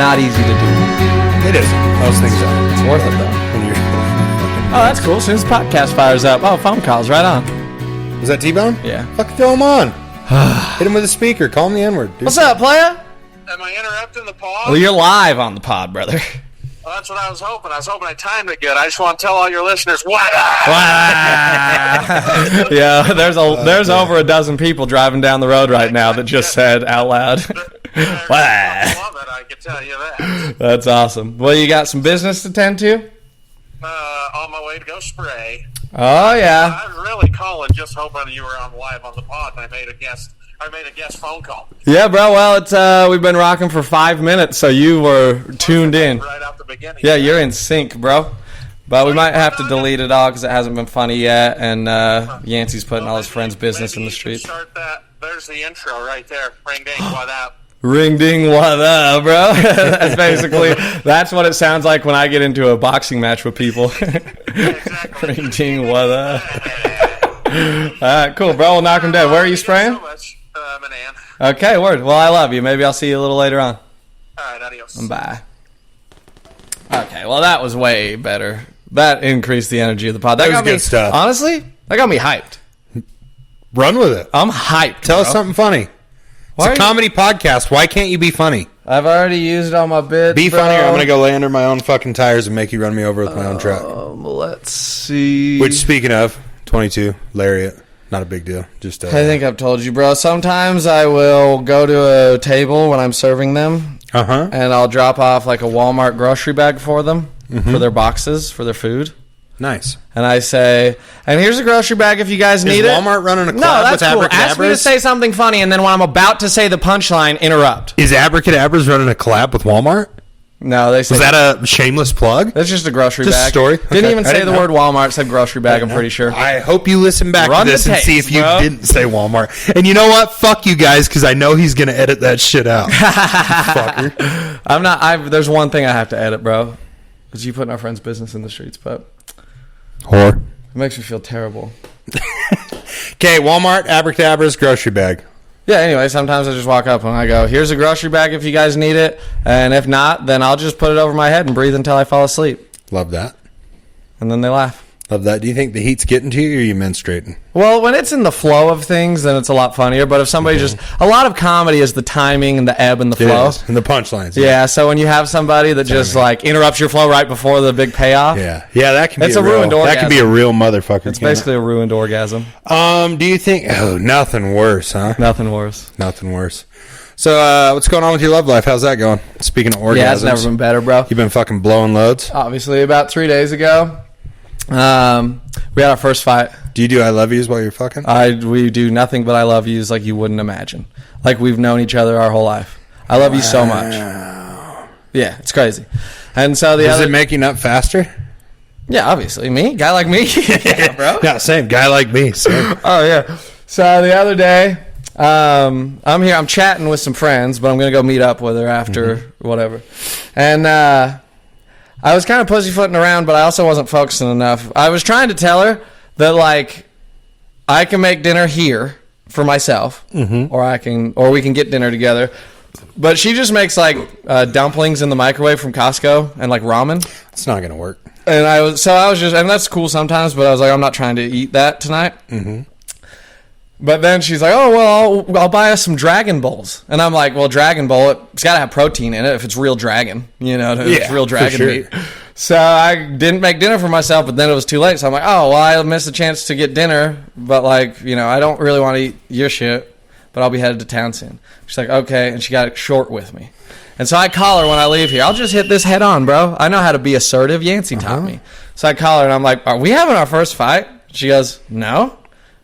not easy to do. It isn't. Most things are. It's worth it, though. When you're Oh, that's cool. As soon as the podcast fires up. Oh, phone calls. Right on. Was that T-Bone? Yeah. Fucking throw him on. Hit him with a speaker. Call him the N-word. What's up, playa? Am I interrupting the pod? Well, you're live on the pod, brother. Well, that's what I was hoping. I was hoping I timed it good. I just want to tell all your listeners, what? Yeah, there's over a dozen people driving down the road right now that just said out loud. I love it, I can tell you that. That's awesome. Well, you got some business to tend to? On my way to go spray. Oh, yeah. I was really calling just hoping you were on live on the pod, and I made a guest phone call. Yeah, bro. Well, it's we've been rocking for 5 minutes, so you were tuned in. Right out the beginning. Yeah, you're in sync, bro. But we might have to delete it all because it hasn't been funny yet, and Yancey's putting all his friends' business in the street. Start that. There's the intro right there. Ring ding, what up? Ring ding, what up, bro? That's basically, that's what it sounds like when I get into a boxing match with people. Exactly. Ring ding, what up? All right, cool, bro. We'll knock him dead. Where are you spraying? So much, Manan. Okay, word. Well, I love you. Maybe I'll see you a little later on. All right, adios. Bye. Okay, well, that was way better. That increased the energy of the pod. That was got me, good stuff. Honestly, that got me hyped. Run with it. I'm hyped. Tell us bro. something funny. It's a comedy podcast. Why can't you be funny? I've already used all my bits. Be bro. funny or I'm going to go lay under my own fucking tires and make you run me over with my own truck. Let's see. Which, speaking of, 22, lariat. Not a big deal. Just I think I've told you, bro. Sometimes I will go to a table when I'm serving them, and I'll drop off like a Walmart grocery bag for them, for their boxes, for their food. Nice. And I say, and here's a grocery bag if you guys need it. Is Walmart running a collab No, that's with cool. Abracadabras? Ask me to say something funny, and then when I'm about to say the punchline, interrupt. Is Abracadabras running a collab with Walmart? No, they say... Was that a shameless plug? That's just a grocery Just a bag. story? Didn't Okay. even I say didn't the know. word Walmart. Said grocery bag, I'm pretty sure. I hope you listen back Run to this the and see tapes, if you bro. didn't say Walmart. And you know what? Fuck you guys, because I know he's going to edit that shit out. Fucker. I'm not... There's one thing I have to edit, bro. Because you putting our friend's business in the streets, but... Whore. It makes me feel terrible. Okay, Walmart, Abracadabras, grocery bag. Yeah, anyway, sometimes I just walk up and I go, here's a grocery bag if you guys need it. And if not, then I'll just put it over my head and breathe until I fall asleep. Love that. And then they laugh. Love that. Do you think the heat's getting to you, or are you menstruating? Well, when it's in the flow of things, then it's a lot funnier. But if somebody just... A lot of comedy is the timing and the ebb and the flow. And the punchlines. Yeah, so when you have somebody that just, like, interrupts your flow right before the big payoff... Yeah, that can be It's a a ruined real, orgasm. That can be a real motherfucker. It's basically a ruined orgasm. Do you think... Oh, nothing worse, huh? Nothing worse. Nothing worse. So, what's going on with your love life? How's that going? Speaking of orgasms. Yeah, it's never been better, bro. You've been fucking blowing loads? Obviously, about 3 days ago, we had our first fight. Do you do I love yous while you're fucking? We do nothing but I love yous like you wouldn't imagine. Like we've known each other our whole life. I love you so much. Yeah, it's crazy. And so Does it make you nut faster? Yeah, obviously. Me? Guy like me? Yeah, bro. Yeah, same. Guy like me. Same. Oh, yeah. So the other day, I'm here. I'm chatting with some friends, but I'm going to go meet up with her after whatever. And I was kind of pussyfooting around, but I also wasn't focusing enough. I was trying to tell her that, like, I can make dinner here for myself, or we can get dinner together. But she just makes, like, dumplings in the microwave from Costco and, like, ramen. It's not going to work. And I was just, and that's cool sometimes, but I was like, I'm not trying to eat that tonight. But then she's like, oh, well, I'll buy us some Dragon Bowls. And I'm like, well, Dragon Bowl, it's got to have protein in it if it's real dragon, if it's real dragon meat. So I didn't make dinner for myself, but then it was too late. So I'm like, oh, well, I missed a chance to get dinner, but, like, I don't really want to eat your shit, but I'll be headed to town soon. She's like, okay, and she got short with me. And so I call her when I leave here. I'll just hit this head on, bro. I know how to be assertive. Yancey taught me. So I call her, and I'm like, are we having our first fight? She goes, no.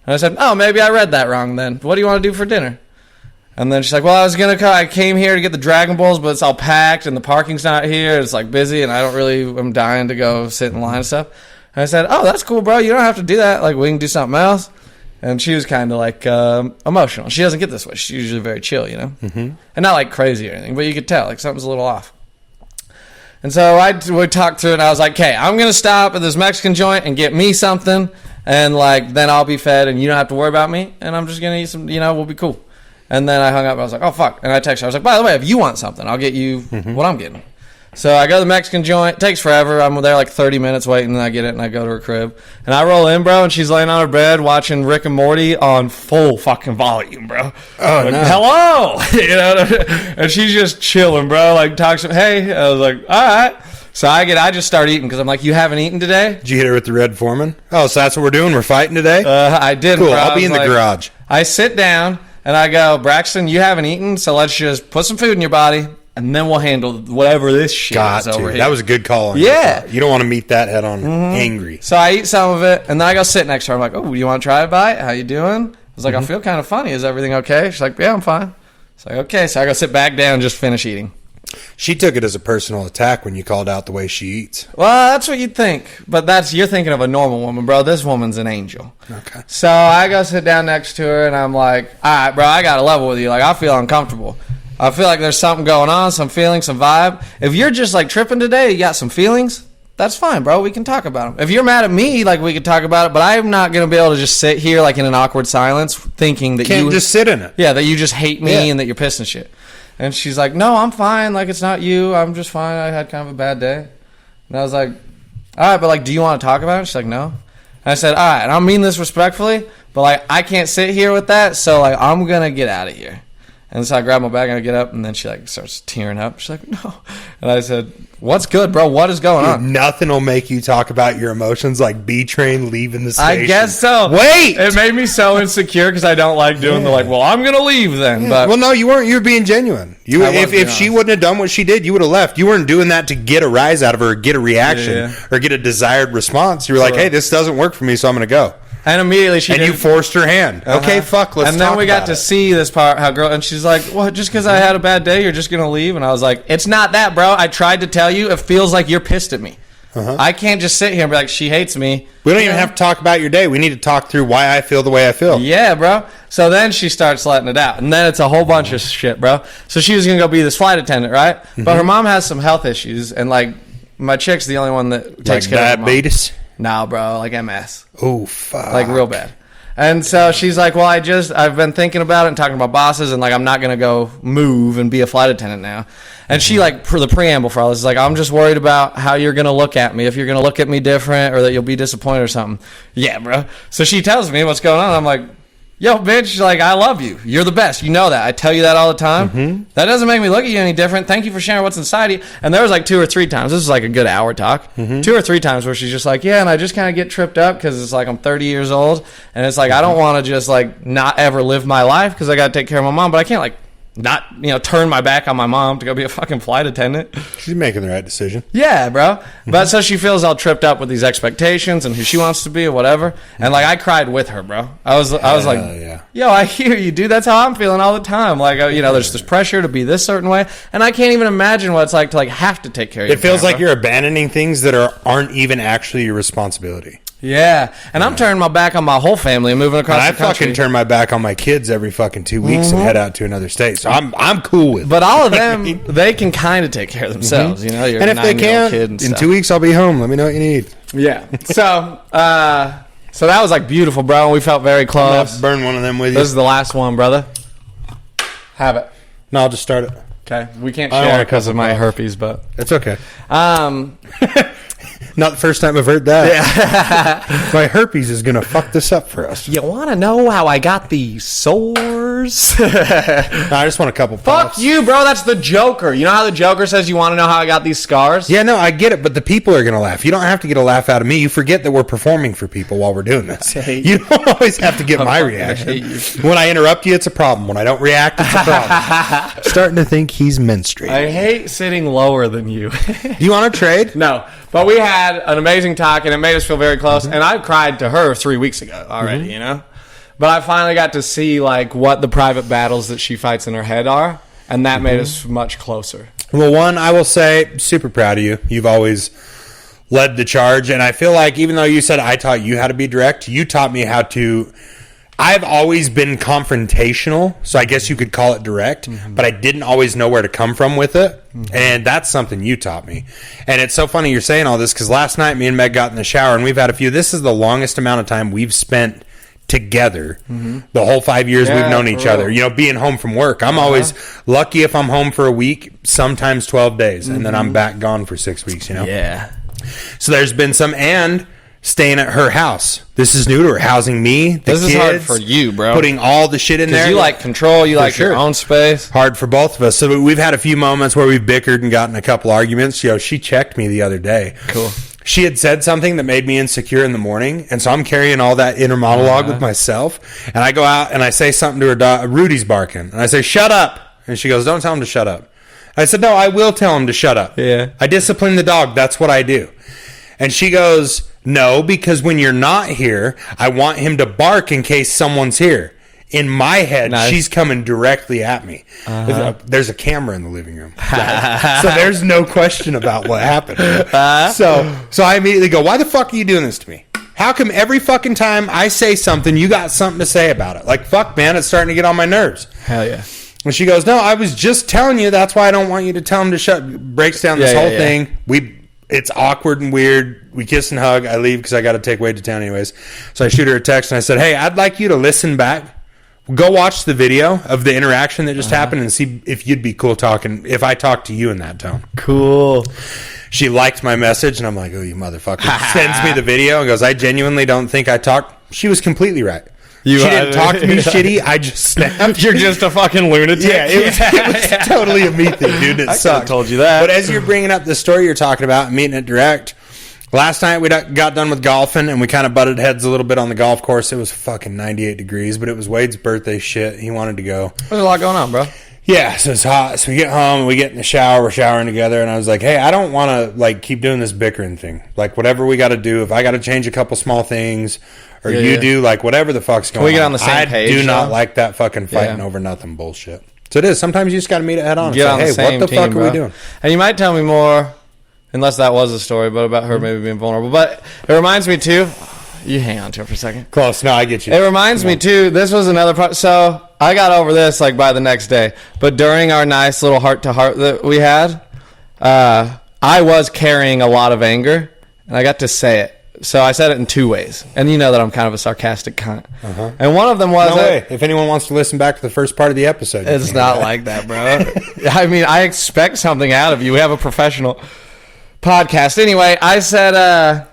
And I said, oh, maybe I read that wrong then. What do you want to do for dinner? And then she's like, well, I came here to get the Dragon Balls, but it's all packed, and the parking's not here. It's, like, busy, and I'm dying to go sit in line and stuff. And I said, oh, that's cool, bro. You don't have to do that. Like, we can do something else. And she was kind of, like, emotional. She doesn't get this way. She's usually very chill, And not, like, crazy or anything, but you could tell, like, something's a little off. And so we talked through it, and I was like, okay, I'm going to stop at this Mexican joint and get me something, and, like, then I'll be fed, and you don't have to worry about me, and I'm just going to eat some, we'll be cool. And then I hung up. I was like, oh, fuck. And I texted her. I was like, by the way, if you want something, I'll get you what I'm getting. So I go to the Mexican joint. It takes forever. I'm there like 30 minutes waiting, and I get it, and I go to her crib. And I roll in, bro, and she's laying on her bed watching Rick and Morty on full fucking volume, bro. Oh, like, no. Hello! You know? And she's just chilling, bro. Like, talks to hey. I was like, all right. So I just start eating because I'm like, you haven't eaten today? Did you hit her with the Red Foreman? Oh, so that's what we're doing? We're fighting today? I did. Cool, Bro. I'll be in the garage. I sit down, and I go, Braxton, you haven't eaten, so let's just put some food in your body, and then we'll handle whatever this shit is over here. That was a good call on Yeah. your part. You don't want to meet that head on angry. So I eat some of it, and then I go sit next to her. I'm like, oh, do you want to try a bite? How you doing? I was like, I feel kind of funny. Is everything okay? She's like, yeah, I'm fine. It's like, okay. So I go sit back down and just finish eating. She took it as a personal attack when you called out the way she eats. Well, that's what you'd think. But you're thinking of a normal woman, bro. This woman's an angel. Okay. So I go sit down next to her, and I'm like, all right, bro, I got to level with you. Like, I feel uncomfortable. I feel like there's something going on, some feeling, some vibe. If you're just, like, tripping today, you got some feelings, that's fine, bro. We can talk about them. If you're mad at me, like, we can talk about it, but I'm not going to be able to just sit here, like, in an awkward silence thinking that Can't just sit in it. Yeah, that you just hate me and that you're pissing shit. And she's like, no, I'm fine. Like, it's not you. I'm just fine. I had kind of a bad day. And I was like, all right, but, like, do you want to talk about it? She's like, no. And I said, all right, and I mean this respectfully, but, like, I can't sit here with that, so, like, I'm going to get out of here. And so I grab my bag and I get up, and then she, like, starts tearing up. She's like, no. And I said, what's good, bro? What is going on? Nothing will make you talk about your emotions like B-Train leaving the station. I guess so. Wait! It made me so insecure because I don't like doing the, like, well, I'm going to leave then. Yeah. But well, no, you weren't. You were being genuine. If she wouldn't have done what she did, you would have left. You weren't doing that to get a rise out of her or get a reaction or get a desired response. You were like, hey, this doesn't work for me, so I'm going to go. And immediately you forced her hand. Okay, fuck, let's talk about it. And then we got to see this part, and she's like, what, just because I had a bad day, you're just going to leave? And I was like, it's not that, bro. I tried to tell you. It feels like you're pissed at me. I can't just sit here and be like, she hates me. We don't even have to talk about your day. We need to talk through why I feel the way I feel. Yeah, bro. So then she starts letting it out. And then it's a whole bunch of shit, bro. So she was going to go be this flight attendant, right? But her mom has some health issues. And, like, my chick's the only one that takes care of her mom. Diabetes? No, bro. Like MS. Oh, fuck. Like, real bad. And so she's like, well, I've been thinking about it and talking about bosses, and, like, I'm not going to go move and be a flight attendant now. And she, like, for the preamble for all this, is like, I'm just worried about how you're going to look at me, if you're going to look at me different or that you'll be disappointed or something. Yeah, bro. So she tells me what's going on. I'm like, yo, bitch, like, I love you. You're the best. You know that. I tell you that all the time. That doesn't make me look at you any different. Thank you for sharing what's inside you. And there was, like, 2 or 3 times. This is, like, a good hour talk. 2 or 3 times where she's just like, yeah, and I just kind of get tripped up because it's like I'm 30 years old. And it's like, I don't want to just, like, not ever live my life because I got to take care of my mom. But I can't, like, not, turn my back on my mom to go be a fucking flight attendant. She's making the right decision. Yeah, bro. But so she feels all tripped up with these expectations and who she wants to be or whatever. And, like, I cried with her, bro. I was like, yo, I hear you, dude. That's how I'm feeling all the time. Like, there's this pressure to be this certain way. And I can't even imagine what it's like to, like, have to take care of you. It feels like you're abandoning things that aren't even actually your responsibility. Yeah, and I'm turning my back on my whole family and moving across the country. I fucking turn my back on my kids every fucking 2 weeks and head out to another state. So I'm cool with it. But all of them, they can kind of take care of themselves. You're and if they can, kid and in stuff. 2 weeks I'll be home. Let me know what you need. Yeah. So that was like beautiful, bro. We felt very close. Burn one of them with you. This is the last one, brother. Have it. No, I'll just start it. Okay. We can't share because of my herpes, but it's okay. Not the first time I've heard that. Yeah. My herpes is going to fuck this up for us. You want to know how I got these sores? I just want a couple puffs. Fuck you, bro. That's the Joker. You know how the Joker says you want to know how I got these scars? Yeah, no, I get it, but the people are going to laugh. You don't have to get a laugh out of me. You forget that we're performing for people while we're doing this. You don't always have to get my reaction. When I interrupt you, it's a problem. When I don't react, it's a problem. Starting to think he's menstruating. I hate sitting lower than you. Do you want to trade? No. But we had an amazing talk, and it made us feel very close. And I cried to her 3 weeks ago already, But I finally got to see, like, what the private battles that she fights in her head are, and that made us much closer. Well, one, I will say, super proud of you. You've always led the charge, and I feel like even though you said I taught you how to be direct, you taught me how to... I've always been confrontational, so I guess you could call it direct, but I didn't always know where to come from with it, and that's something you taught me. And it's so funny you're saying all this, because last night me and Meg got in the shower, and we've had a few. This is the longest amount of time we've spent together the whole 5 years we've known each other. You know, being home from work, I'm always lucky if I'm home for a week, sometimes 12 days, and then I'm back gone for 6 weeks, you know? Yeah. So there's been some, and staying at her house. This is new to her, housing me, the This kids, is hard for you, bro. putting all the shit in there. Because you like control, you like your own space. Hard for both of us. So we've had a few moments where we've bickered and gotten a couple arguments. You know, she checked me the other day. Cool. She had said something that made me insecure in the morning, and so I'm carrying all that inner monologue with myself, and I go out and I say something to her dog. Rudy's barking, and I say, shut up, and she goes, don't tell him to shut up. I said, no, I will tell him to shut up. Yeah. I discipline the dog. That's what I do. And she goes, no, because when you're not here, I want him to bark in case someone's here. In my head, she's coming directly at me. There's a camera in the living room. So there's no question about what happened. So I immediately go, why the fuck are you doing this to me? How come every fucking time I say something, you got something to say about it? Like, fuck, man, it's starting to get on my nerves. Hell yeah. And she goes, no, I was just telling you. That's why I don't want you to tell him to shut. Breaks down this whole thing. It's awkward and weird. We kiss and hug. I leave because I got to take Wade to town anyways. So I shoot her a text and I said, hey, I'd like you to listen back. Go watch the video of the interaction that just happened and see if you'd be cool talking if I talked to you in that tone. Cool. She liked my message, and I'm like, oh, you motherfucker. Sends me the video and goes, I genuinely don't think I talked. She was completely right. She didn't talk to me shitty. I just snapped. You're just a fucking lunatic. Yeah, it was totally a me thing, dude. It sucked. I told you that. But as you're bringing up the story you're talking about and meeting it direct, last night we got done with golfing, and we kind of butted heads a little bit on the golf course. It was fucking 98 degrees, but it was Wade's birthday shit. He wanted to go. There's a lot going on, bro. Yeah, so it's hot. So we get home, and we get in the shower. We're showering together, and I was like, hey, I don't want to like keep doing this bickering thing. Like, whatever we got to do, if I got to change a couple small things, or you do, like, whatever the fuck's going on. We get on the same page. I do not like that fucking fighting over nothing bullshit. So it is. Sometimes you just got to meet it head on. Get and say, hey, what the fuck are we doing? And you might tell me more, unless that was a story, but about her maybe being vulnerable. But it reminds me, too. You hang on to it for a second. Close. No, I get you. It reminds me, too, this was another part. So I got over this, like, by the next day. But during our nice little heart-to-heart that we had, I was carrying a lot of anger, and I got to say it. So I said it in two ways. And you know that I'm kind of a sarcastic cunt. And one of them was... No way. If anyone wants to listen back to the first part of the episode... It's not like that, bro. I mean, I expect something out of you. We have a professional podcast. Anyway, I said...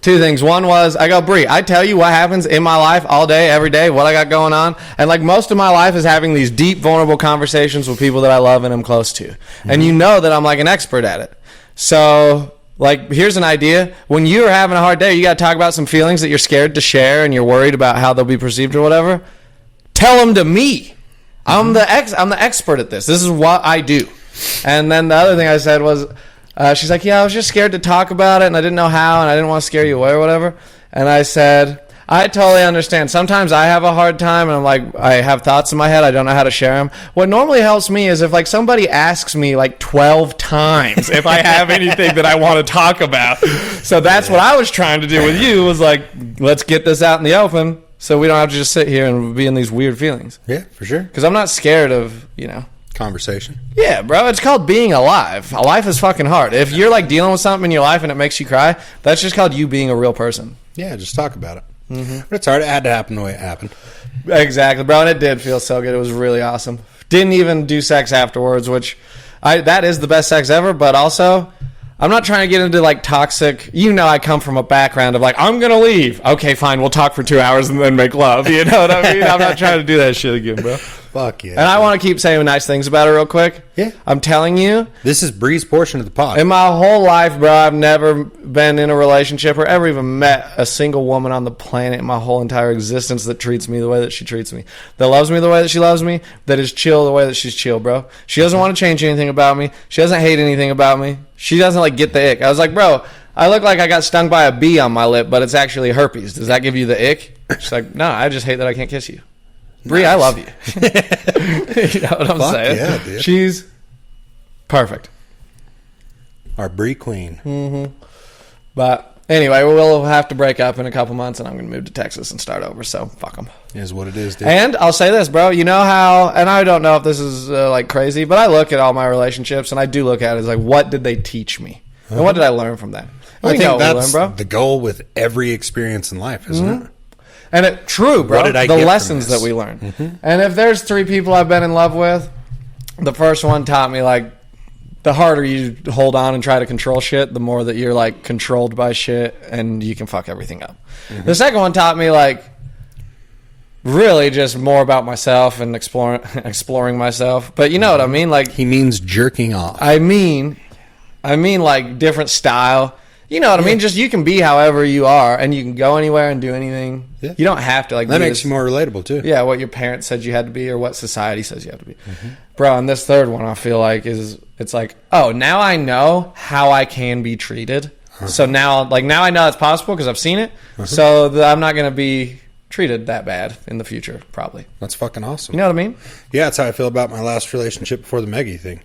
two things. One was, I go, Bree, I tell you what happens in my life all day, every day, what I got going on. And like most of my life is having these deep, vulnerable conversations with people that I love and I'm close to. And you know that I'm like an expert at it. So like, here's an idea. When you're having a hard day, you got to talk about some feelings that you're scared to share and you're worried about how they'll be perceived or whatever. Tell them to me. I'm the expert at this. This is what I do. And then the other thing I said was, she's like, yeah, I was just scared to talk about it, and I didn't know how, and I didn't want to scare you away or whatever. And I said, I totally understand. Sometimes I have a hard time, and I'm like, I have thoughts in my head. I don't know how to share them. What normally helps me is if, like, somebody asks me, like, 12 times if I have anything that I want to talk about. So that's what I was trying to do with you, was like, let's get this out in the open so we don't have to just sit here and be in these weird feelings. Yeah, for sure. Because I'm not scared of, you know. Conversation. Yeah, bro. It's called being alive. Life is fucking hard. If you're like dealing with something in your life and it makes you cry, that's just called you being a real person. Yeah, just talk about it. But it's hard. It had to happen the way it happened. Exactly, bro. And it did feel so good. It was really awesome. Didn't even do sex afterwards, which that is the best sex ever. But also, I'm not trying to get into like toxic. You know, I come from a background of like, I'm gonna leave. Okay, fine. We'll talk for 2 hours and then make love. You know what I mean? I'm not trying to do that shit again, bro. Fuck yeah. And I want to keep saying nice things about her real quick. Yeah. I'm telling you. This is Bree's portion of the pod. In my whole life, bro, I've never been in a relationship or ever even met a single woman on the planet in my whole entire existence that treats me the way that she treats me. That loves me the way that she loves me. That is chill the way that she's chill, bro. She doesn't want to change anything about me. She doesn't hate anything about me. She doesn't, like, get the ick. I was like, bro, I look like I got stung by a bee on my lip, but it's actually herpes. Does that give you the ick? She's like, no, I just hate that I can't kiss you. Bree, nice. I love you. You know what I'm saying? Yeah, dude. She's perfect. Our Bree queen. But anyway, we'll have to break up in a couple months, and I'm going to move to Texas and start over. So fuck them. Is what it is, dude. And I'll say this, bro. You know how? And I don't know if this is like crazy, but I look at all my relationships, and I do look at it as like, what did they teach me, and what did I learn from that? I think that's the goal with every experience in life, isn't it? And true, bro. What did I the get from lessons this? that we learn. And if there's 3 people I've been in love with, the first one taught me, like, the harder you hold on and try to control shit, the more that you're, like, controlled by shit and you can fuck everything up. The second one taught me, like, really just more about myself and exploring myself. But you know what I mean? Like, he means jerking off. I mean, like, different style. You know what I mean? Just you can be however you are, and you can go anywhere and do anything. Yeah. You don't have to, like, that makes you more relatable too. Yeah, what your parents said you had to be, or what society says you have to be. Bro, and this third one I feel like it's like, oh, now I know how I can be treated. So now I know it's possible because I've seen it. So that I'm not going to be treated that bad in the future, probably. That's fucking awesome. You know what I mean? Yeah, that's how I feel about my last relationship before the Maggie thing.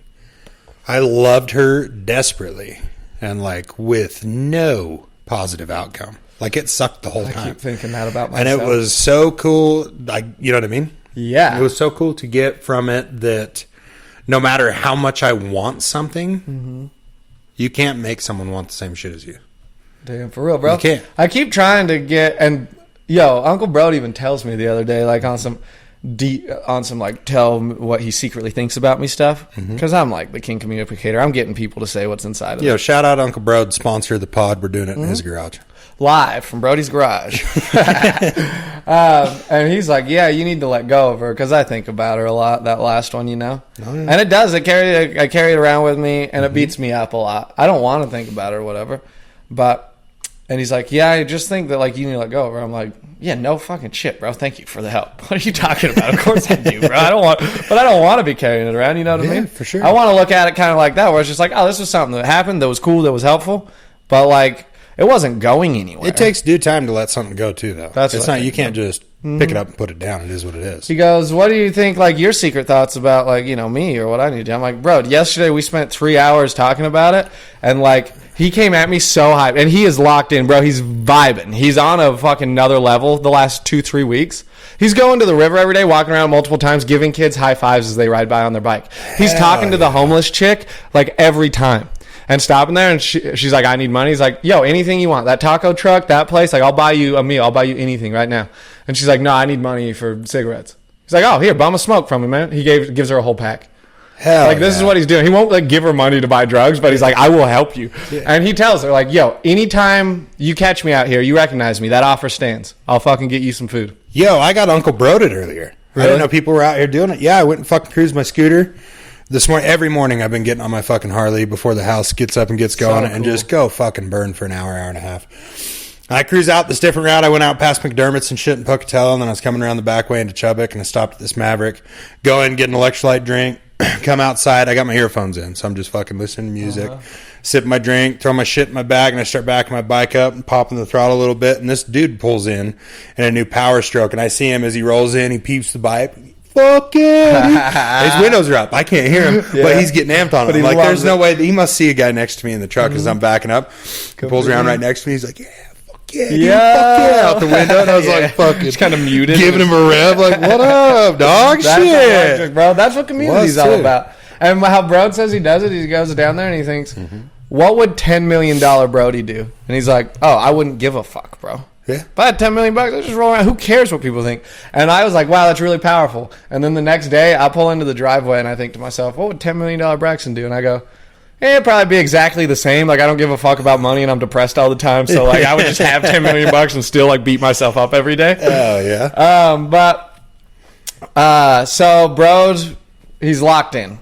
I loved her desperately and, like, with no positive outcome. Like, it sucked the whole time. I keep thinking that about myself. And it was so cool. Like, you know what I mean? Yeah. It was so cool to get from it that no matter how much I want something, you can't make someone want the same shit as you. Damn, for real, bro. You can't. I keep trying to get, and yo, Uncle Brody even tells me the other day, like, on some like, tell what he secretly thinks about me stuff, because I'm like the king communicator. I'm getting people to say what's inside of them. Shout out Uncle Brode, sponsor of the pod. We're doing it in his garage. Live from Brody's garage. And he's like, yeah, you need to let go of her, because I think about her a lot, that last one, you know? Oh, yeah. And it does. I carry it around with me, and it beats me up a lot. I don't want to think about her or whatever. And he's like, yeah, I just think that, like, you need to let go of her. I'm like, yeah, no fucking shit, bro. Thank you for the help. What are you talking about? Of course I do, bro. I don't want to be carrying it around. You know what I mean? For sure. I want to look at it kind of like that, where it's just like, oh, this was something that happened that was cool, that was helpful, but, like, it wasn't going anywhere. It takes due time to let something go too, though. It's not. You can't just pick it up and put it down. It is what it is. He goes, what do you think, like, your secret thoughts about, like, you know, me or what I need to do? I'm like, bro, yesterday we spent 3 hours talking about it, and, like, he came at me so hyped, and he is locked in, bro. He's vibing. He's on a fucking another level the last 2-3 weeks. He's going to the river every day, walking around multiple times, giving kids high fives as they ride by on their bike. He's talking to the homeless chick, like, every time. And stopping there, and she's like, I need money. He's like, yo, anything you want. That taco truck, that place, like, I'll buy you a meal. I'll buy you anything right now. And she's like, no, I need money for cigarettes. He's like, oh, here, bum a smoke from me, man. He gives her a whole pack. This is what he's doing. He won't, like, give her money to buy drugs, but he's like, I will help you. Yeah. And he tells her, like, yo, anytime you catch me out here, you recognize me, that offer stands. I'll fucking get you some food. Yo, I got Uncle Broded earlier. Really? I didn't know people were out here doing it. Yeah, I went and fucking cruised my scooter. This morning, every morning I've been getting on my fucking Harley before the house gets up and gets going, and just go fucking burn for an hour and a half. I cruise out this different route. I went out past McDermott's and shit in Pocatello, and then I was coming around the back way into Chubbuck, and I stopped at this Maverick. Go in, get an electrolyte drink, come outside. I got my earphones in, so I'm just fucking listening to music, sipping my drink, throw my shit in my bag, and I start backing my bike up and popping the throttle a little bit, and this dude pulls in a new Power Stroke, and I see him as he rolls in. He peeps the bike. Fuck yeah. His windows are up. I can't hear him, but he's getting amped on it. I'm like, there's no way. He must see a guy next to me in the truck as I'm backing up. He pulls around right next to me. He's like, yeah, fuck yeah, dude, fuck yeah, out the window. And I was like, fucking. Just kind of muted. Giving him a rev, like, what up, dog? Shit. Bro, that's what community's all about. And how Brode says he does it, he goes down there and he thinks, what would $10 million Brody do? And he's like, oh, I wouldn't give a fuck, bro. Yeah. If I had $10 million, I just roll around. Who cares what people think? And I was like, wow, that's really powerful. And then the next day, I pull into the driveway and I think to myself, what would $10 million Braxton do? And I go, it'd probably be exactly the same. Like, I don't give a fuck about money and I'm depressed all the time. So, like, I would just have $10 million and still, like, beat myself up every day. Oh, yeah. So, Brode, he's locked in.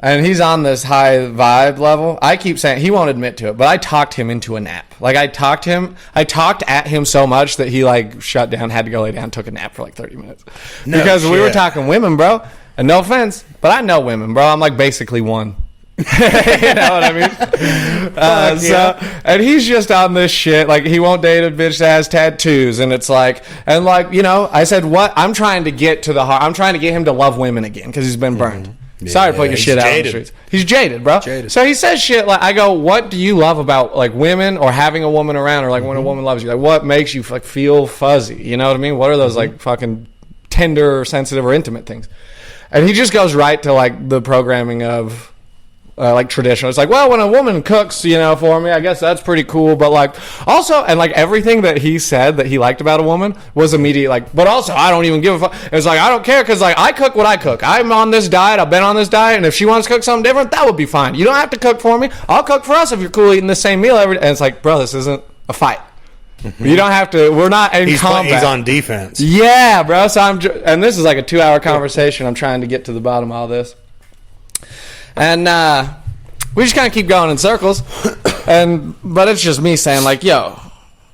And he's on this high vibe level. I keep saying, he won't admit to it, but I talked him into a nap. Like, I talked at him so much that he, like, shut down, had to go lay down, took a nap for like 30 minutes. Because we were talking women, bro. And no offense, but I know women, bro. I'm like basically one. You know what I mean? And he's just on this shit. Like, he won't date a bitch that has tattoos. And it's like, and like, you know, I said, what? I'm trying to get to the heart. I'm trying to get him to love women again because he's been burned. Yeah, sorry to put your shit out on the streets. He's jaded, bro. So he says shit like, I go, what do you love about, like, women or having a woman around, or like when a woman loves you? Like, what makes you, like, feel fuzzy? You know what I mean? What are those like fucking tender or sensitive or intimate things? And he just goes right to, like, the programming of like traditional. It's like, well, when a woman cooks, for me, I guess that's pretty cool. But like, also, and like everything that he said that he liked about a woman was immediate. Like, but also, I don't even give a fuck. It's like I don't care because like I cook what I cook. I'm on this diet. I've been on this diet, and if she wants to cook something different, that would be fine. You don't have to cook for me. I'll cook for us if you're cool eating the same meal every day. And it's like, bro, this isn't a fight. You don't have to. We're not in combat. He's on defense. Yeah, bro. So and this is like a 2-hour conversation. I'm trying to get to the bottom of all this. And we just kind of keep going in circles. But it's just me saying, like, yo,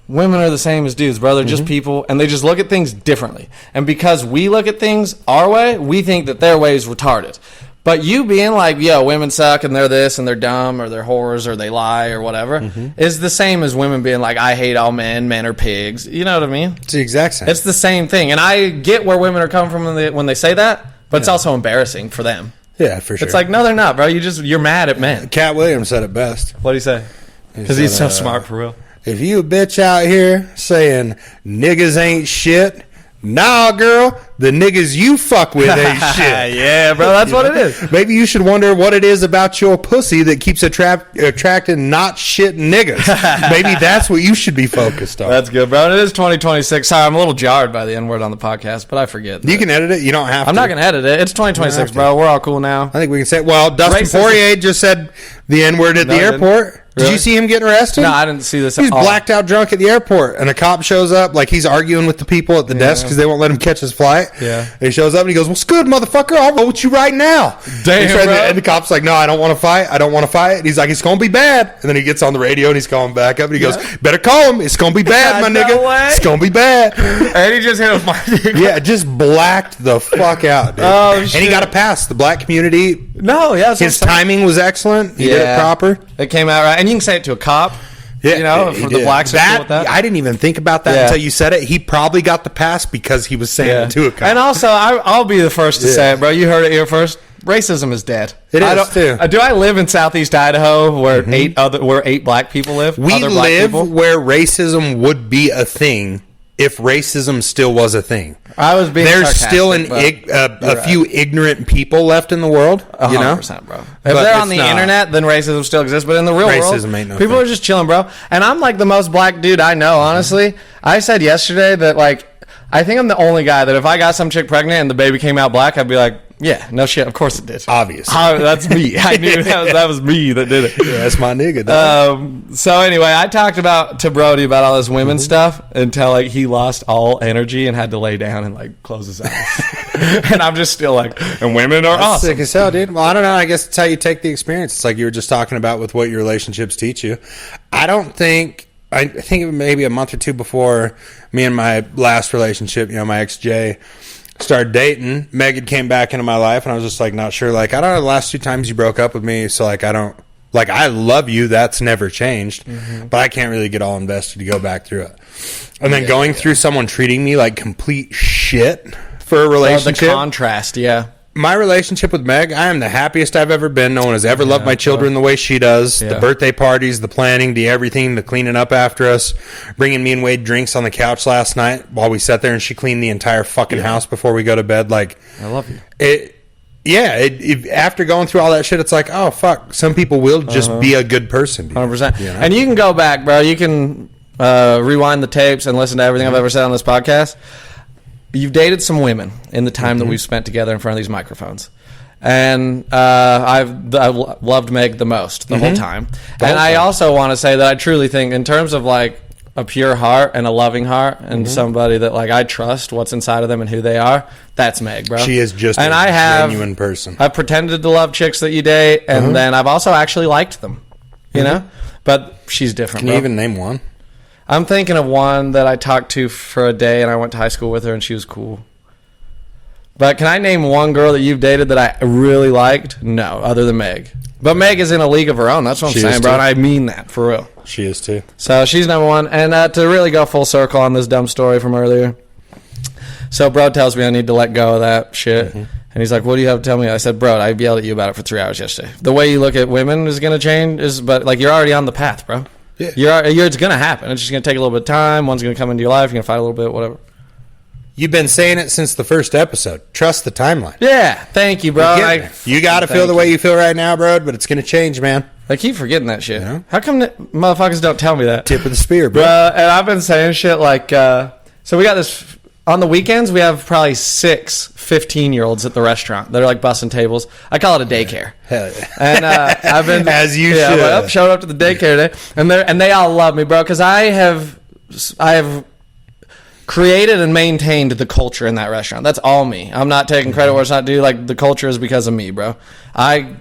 women are the same as dudes, bro. They're just people, and they just look at things differently. And because we look at things our way, we think that their way is retarded. But you being like, yo, women suck, and they're this, and they're dumb, or they're whores, or they lie, or whatever, is the same as women being like, I hate all men are pigs. You know what I mean? It's the exact same. It's the same thing. And I get where women are coming from when they say that, but it's also embarrassing for them. Yeah, for sure. It's like, no, they're not, bro. You're mad at men. Cat Williams said it best. What'd he say? Because he's so smart for real. If you a bitch out here saying niggas ain't shit, nah, girl, the niggas you fuck with ain't shit. Yeah, bro, that's what it is. Maybe you should wonder what it is about your pussy that keeps attracting not shit niggas. Maybe that's what you should be focused on. That's good, bro. And it is 2026. Sorry, I'm a little jarred by the N-word on the podcast, but I forget. You can edit it. You don't have to. I'm not going to edit it. It's 2026, bro. We're all cool now. I think we can say, well, Dustin Poirier just said the N-word at the airport. Did you see him getting arrested? No, I didn't see this at He's all. blacked out drunk at the airport, and a cop shows up, like he's arguing with the people at the desk because they won't let him catch his flight. Yeah. And he shows up, and he goes, what's good, motherfucker? I'll roll with you right now. Damn, bro. And the cop's like, no, I don't want to fight. I don't want to fight. And he's like, it's going to be bad. And then he gets on the radio, and he's calling back up, and he goes, better call him. It's going to be bad, my nigga. Way. It's going to be bad. And he just hit him. Yeah, just blacked the fuck out, dude. Oh, shit. And he got a pass. The black community, No, yeah. his timing was excellent. He did it proper. It came out right. And you can say it to a cop. Yeah, for the blacks are cool with that. I didn't even think about that until you said it. He probably got the pass because he was saying it to a cop. And also, I'll be the first to say it, bro. You heard it here first. Racism is dead. It is too. Do I live in Southeast Idaho where eight black people live? We live where racism would be a thing if racism still was a thing. I was being There's still a few ignorant people left in the world. 100%, bro. If they're on the internet, then racism still exists. But in the real world, ain't no people are just chilling, bro. And I'm like the most black dude I know, honestly. I said yesterday that, like, I think I'm the only guy that if I got some chick pregnant and the baby came out black, I'd be like, yeah, no shit, of course it did. Obviously. That's me. I knew that was me that did it. Yeah, that's my nigga. So anyway, I talked to Brody about all this women stuff until like he lost all energy and had to lay down and like close his eyes. And I'm just still like, and women are awesome. Sick as hell, dude. Well, I don't know. I guess it's how you take the experience. It's like you were just talking about with what your relationships teach you. I think maybe a month or two before me and my last relationship, my ex-Jay, started dating, Megan came back into my life, and I was just like not sure. Like, I don't know, the last 2 times you broke up with me, so like I love you, that's never changed, but I can't really get all invested to go back through it. And then going through someone treating me like complete shit for a relationship. The contrast, yeah. My relationship with Meg, I am the happiest I've ever been. No one has ever loved my children the way she does. Yeah. The birthday parties, the planning, the everything, the cleaning up after us, bringing me and Wade drinks on the couch last night while we sat there and she cleaned the entire fucking house before we go to bed. Like, I love you. After going through all that shit, it's like, oh, fuck. Some people will just be a good person. 100%. And you can go back, bro. You can rewind the tapes and listen to everything I've ever said on this podcast. You've dated some women in the time that we've spent together in front of these microphones. And I've loved Meg the most the whole time. And I also want to say that I truly think in terms of like a pure heart and a loving heart and somebody that like I trust what's inside of them and who they are, that's Meg, bro. She is just a genuine person. I've pretended to love chicks that you date, and then I've also actually liked them, you know? But she's different, Can you even name one? I'm thinking of one that I talked to for a day, and I went to high school with her, and she was cool. But can I name one girl that you've dated that I really liked? No, other than Meg. But Meg is in a league of her own. That's what I'm saying, bro, and I mean that, for real. She is, too. So she's number one. And to really go full circle on this dumb story from earlier. So bro tells me I need to let go of that shit. And he's like, what do you have to tell me? I said, bro, I yelled at you about it for 3 hours yesterday. The way you look at women is going to change, but like you're already on the path, bro. Yeah. It's going to happen. It's just going to take a little bit of time. One's going to come into your life. You're going to fight a little bit, whatever. You've been saying it since the first episode. Trust the timeline. Yeah, thank you, bro. You got to feel the way you feel right now, bro, but it's going to change, man. I keep forgetting that shit. Yeah. How come motherfuckers don't tell me that? Tip of the spear, bro. And I've been saying shit like, so we got this, on the weekends, we have probably 6 15-year-olds at the restaurant. They're like bussing tables. I call it a daycare. Hell yeah. And I've been... As you should. should. Showed up to the daycare today. And they all love me, bro, because I have created and maintained the culture in that restaurant. That's all me. I'm not taking credit where it's not due. Like, the culture is because of me, bro. I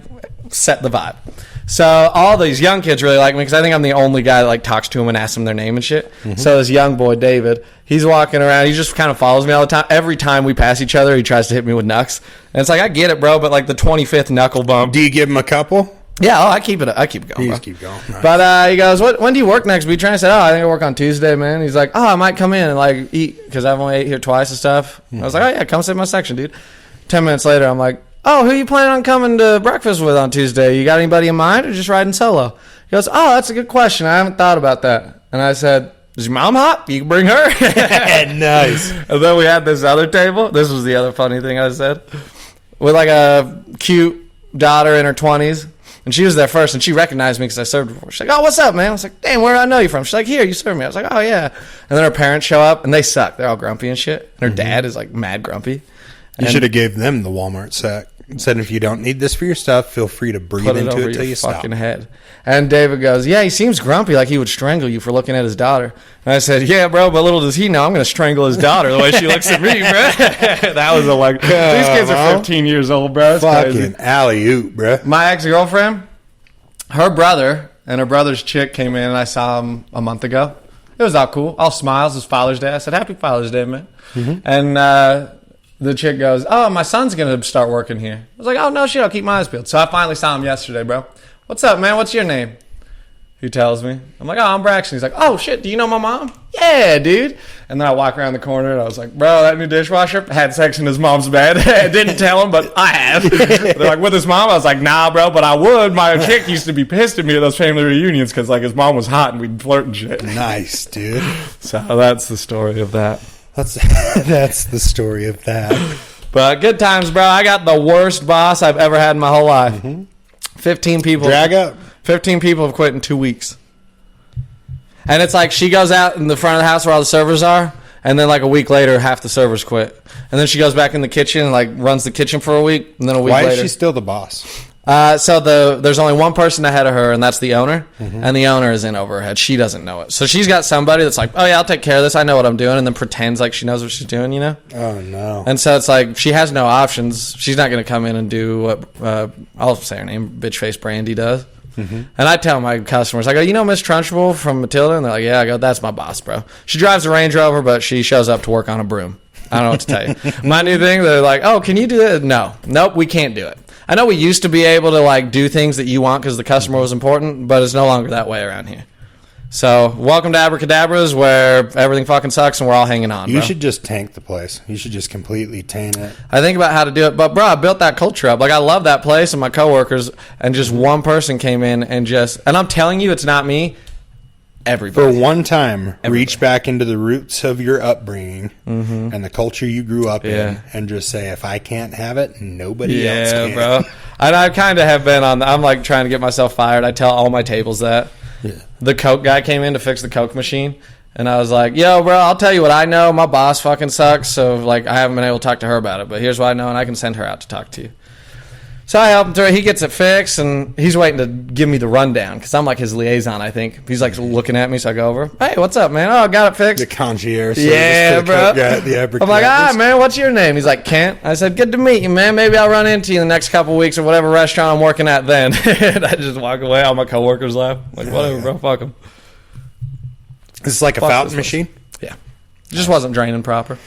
set the vibe. So all these young kids really like me because I think I'm the only guy that like talks to them and asks them their name and shit. So this young boy, David, he's walking around. He just kind of follows me all the time. Every time we pass each other, he tries to hit me with knucks. And it's like, I get it, bro, but like the 25th knuckle bump. Do you give him a couple? Yeah, I keep it going, You bro. just keep going. Nice. But he goes, when do you work next week? I said, I think I work on Tuesday, man. He's like, I might come in and like eat because I've only ate here twice and stuff. I was like, oh yeah, come sit in my section, dude. 10 minutes later, I'm like, oh, who you planning on coming to breakfast with on Tuesday? You got anybody in mind or just riding solo? He goes, oh, that's a good question. I haven't thought about that. And I said, is your mom hot? You can bring her. Nice. And then we had this other table. This was the other funny thing I said. With like a cute daughter in her 20s. And she was there first, and she recognized me because I served her before. She's like, oh, what's up, man? I was like, damn, where do I know you from? She's like, here, you served me. I was like, oh, yeah. And then her parents show up, and they suck. They're all grumpy and shit. And her dad is like mad grumpy. You should have gave them the Walmart sack. Said if you don't need this for your stuff, feel free to breathe into it till you stop. Head. And David goes, yeah, he seems grumpy, like he would strangle you for looking at his daughter. And I said, yeah, bro, but little does he know I'm going to strangle his daughter the way she looks at me, bro. That was these kids are 15 years old, bro. It's Fucking crazy. alley-oop, bro. My ex-girlfriend, her brother and her brother's chick came in, and I saw him a month ago. It was all cool. All smiles. It was Father's Day. I said, happy Father's Day, man. And the chick goes, oh, my son's going to start working here. I was like, oh, no shit, I'll keep my eyes peeled. So I finally saw him yesterday, bro. What's up, man? What's your name? He tells me. I'm like, oh, I'm Braxton. He's like, oh, shit, do you know my mom? Yeah, dude. And then I walk around the corner, and I was like, bro, that new dishwasher had sex in his mom's bed. I didn't tell him, but I have. They're like, with his mom? I was like, nah, bro, but I would. My chick used to be pissed at me at those family reunions because, like, his mom was hot, and we'd flirt and shit. Nice, dude. So that's the story of that. That's the story of that. But good times, bro. I got the worst boss I've ever had in my whole life. 15 people. Drag up. 15 people have quit in 2 weeks. And it's like she goes out in the front of the house where all the servers are, and then like a week later, half the servers quit. And then she goes back in the kitchen and like runs the kitchen for a week, and then a week later. Why is she still the boss? So there's only one person ahead of her, and that's the owner. And the owner is in over her head. She doesn't know it. So she's got somebody that's like, oh, yeah, I'll take care of this. I know what I'm doing. And then pretends like she knows what she's doing, you know? Oh, no. And so it's like she has no options. She's not going to come in and do what, I'll say her name, bitch face Brandy does. And I tell my customers, I go, you know Miss Trunchbull from Matilda? And they're like, yeah. I go, that's my boss, bro. She drives a Range Rover, but she shows up to work on a broom. I don't know what to tell you. My new thing, they're like, oh, can you do that? No. Nope, we can't do it. I know we used to be able to like do things that you want because the customer was important, but it's no longer that way around here. So welcome to Abracadabras, where everything fucking sucks and we're all hanging on. You bro. should just tank the place. You should just completely taint it. I think about how to do it, but bro, I built that culture up. Like I love that place and my coworkers, and just one person came in and I'm telling you, it's not me. Everybody. For one time, reach back into the roots of your upbringing and the culture you grew up in, and just say, if I can't have it, nobody else can. Yeah, bro. And I kind of have been I'm like trying to get myself fired. I tell all my tables that. Yeah. The Coke guy came in to fix the Coke machine, and I was like, yo, bro, I'll tell you what I know. My boss fucking sucks, so like I haven't been able to talk to her about it, but here's what I know, and I can send her out to talk to you. So I help him through it. He gets it fixed, and he's waiting to give me the rundown because I'm like his liaison, I think. He's like looking at me, so I go over. Hey, what's up, man? Oh, got it fixed. The concierge. Yeah, bro. I'm like, man, what's your name? He's like, Kent. I said, good to meet you, man. Maybe I'll run into you in the next couple of weeks or whatever restaurant I'm working at then. And I just walk away. All my coworkers laugh. I'm like, whatever, bro. Fuck them. This is like a fountain machine? Yeah. It just wasn't draining proper.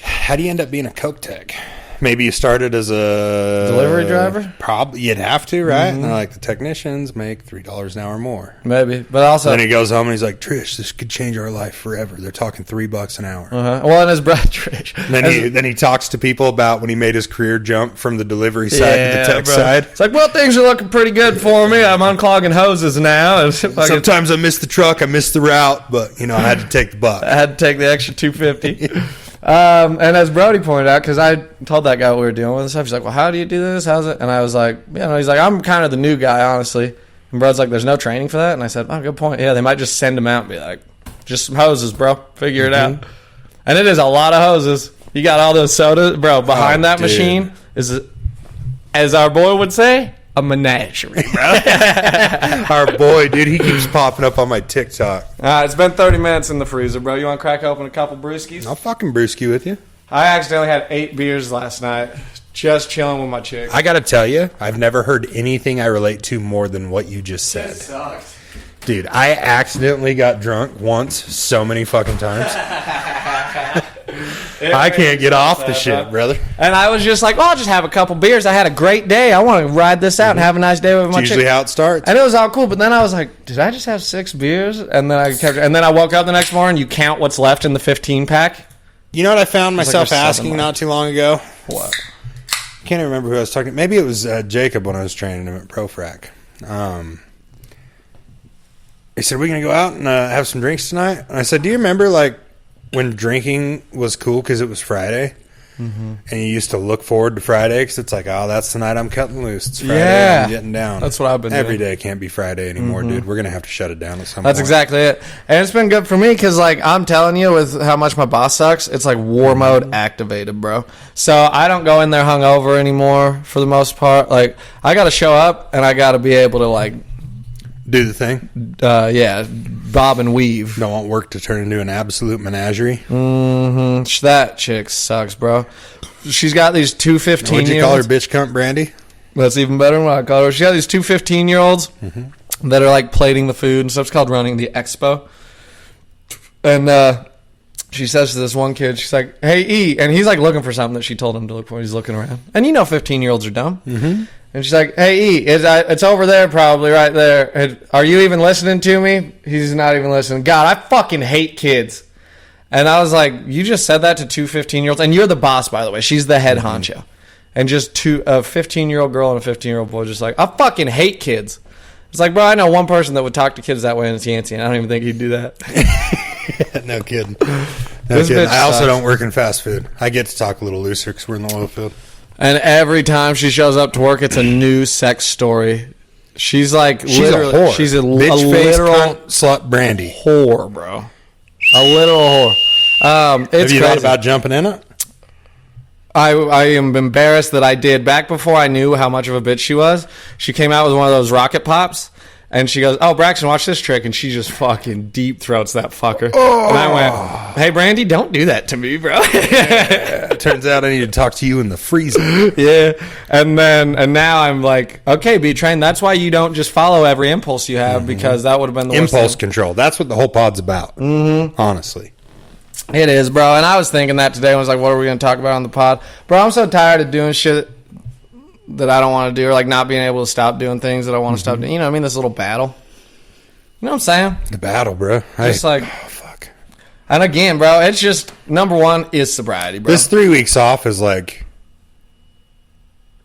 How do you end up being a Coke tech? Maybe you started as a delivery driver? Probably. You'd have to, right? And like the technicians make $3 an hour more. Maybe. But also. Then he goes home and he's like, Trish, this could change our life forever. They're talking $3 an hour. Well, and his brother, Trish. Then he talks to people about when he made his career jump from the delivery side to the tech side. It's like, well, things are looking pretty good for me. I'm unclogging hoses now. Sometimes I miss the truck, I miss the route, but, I had to take the buck. I had to take the extra $250. And as Brody pointed out, because I told that guy what we were doing with and stuff, he's like, well, how do you do this? How's it? And I was like, he's like, I'm kind of the new guy, honestly. And Bro's like, there's no training for that? And I said, oh, good point. Yeah, they might just send him out and be like, just some hoses, bro. Figure it out. And it is a lot of hoses. You got all those sodas. Bro, behind that machine is, as our boy would say, a menagerie, bro. Our boy, dude, he keeps popping up on my TikTok. It's been 30 minutes in the freezer, bro. You want to crack open a couple brewskis? I'll fucking brewski with you. I accidentally had 8 beers last night, just chilling with my chick. I got to tell you, I've never heard anything I relate to more than what you just said. It sucks. Dude, I accidentally got drunk once so many fucking times. I can't get off the shit, brother. And I was just like, I'll just have a couple beers. I had a great day. I want to ride this out and have a nice day with my chick. Usually how it starts. And it was all cool, but then I was like, did I just have 6 beers? And then I woke up the next morning, you count what's left in the 15-pack. You know what I found myself like asking not too long ago? What? I can't even remember who I was talking to. Maybe it was Jacob when I was training him at ProFrac. He said, are we going to go out and have some drinks tonight? And I said, do you remember, like, when drinking was cool because it was Friday? And you used to look forward to Friday because it's like, oh, that's the night I'm cutting loose. It's Friday, I'm getting down. That's what I've been Every doing. day can't be Friday anymore, dude. We're going to have to shut it down at some point. That's exactly it. And it's been good for me because, like, I'm telling you, with how much my boss sucks, it's like war mode activated, bro. So I don't go in there hungover anymore for the most part. Like, I got to show up and I got to be able to, like, do the thing. Bob and weave. Don't want work to turn into an absolute menagerie. That chick sucks, bro. She's got these 2 15-year-olds. What'd you call her, bitch cunt Brandy? That's even better than what I call her. She's got these 2 15-year-olds that are like plating the food and stuff. It's called running the expo. And she says to this one kid, she's like, hey, E. And he's like looking for something that she told him to look for. He's looking around. And you know 15-year-olds are dumb. And she's like, hey, E, it's over there probably, right there. Are you even listening to me? He's not even listening. God, I fucking hate kids. And I was like, you just said that to 2 15-year-olds? And you're the boss, by the way. She's the head honcho. And just a 15-year-old girl and a 15-year-old boy just like, I fucking hate kids. It's like, bro, I know one person that would talk to kids that way, and it's Yancey, and I don't even think he'd do that. No kidding. No kidding. I also don't work in fast food. I get to talk a little looser because we're in the oil field. And every time she shows up to work, it's a new sex story. She's like, she's a whore. She's a bitch face literal cunt, slut Brandy. Whore, bro. A literal whore. It's Have you crazy. thought about jumping in it? I am embarrassed that I did. Back before I knew how much of a bitch she was, she came out with one of those rocket pops, and she goes, oh, Braxton, watch this trick, and she just fucking deep throats that fucker. Oh. And I went, hey, Brandy, don't do that to me, bro. It turns out I need to talk to you in the freezer. Yeah. And now I'm like, okay, B-Train, that's why you don't just follow every impulse you have, because that would have been the worst impulse thing. control. That's what the whole pod's about, honestly. It is, bro. And I was thinking that today. I was like, what are we going to talk about on the pod? Bro, I'm so tired of doing shit that I don't want to do, or like not being able to stop doing things that I want to stop doing. You know what I mean? This little battle. You know what I'm saying? The battle, bro. Just like, oh, fuck. And again, bro, it's just, number one is sobriety, bro. This 3 weeks off is like,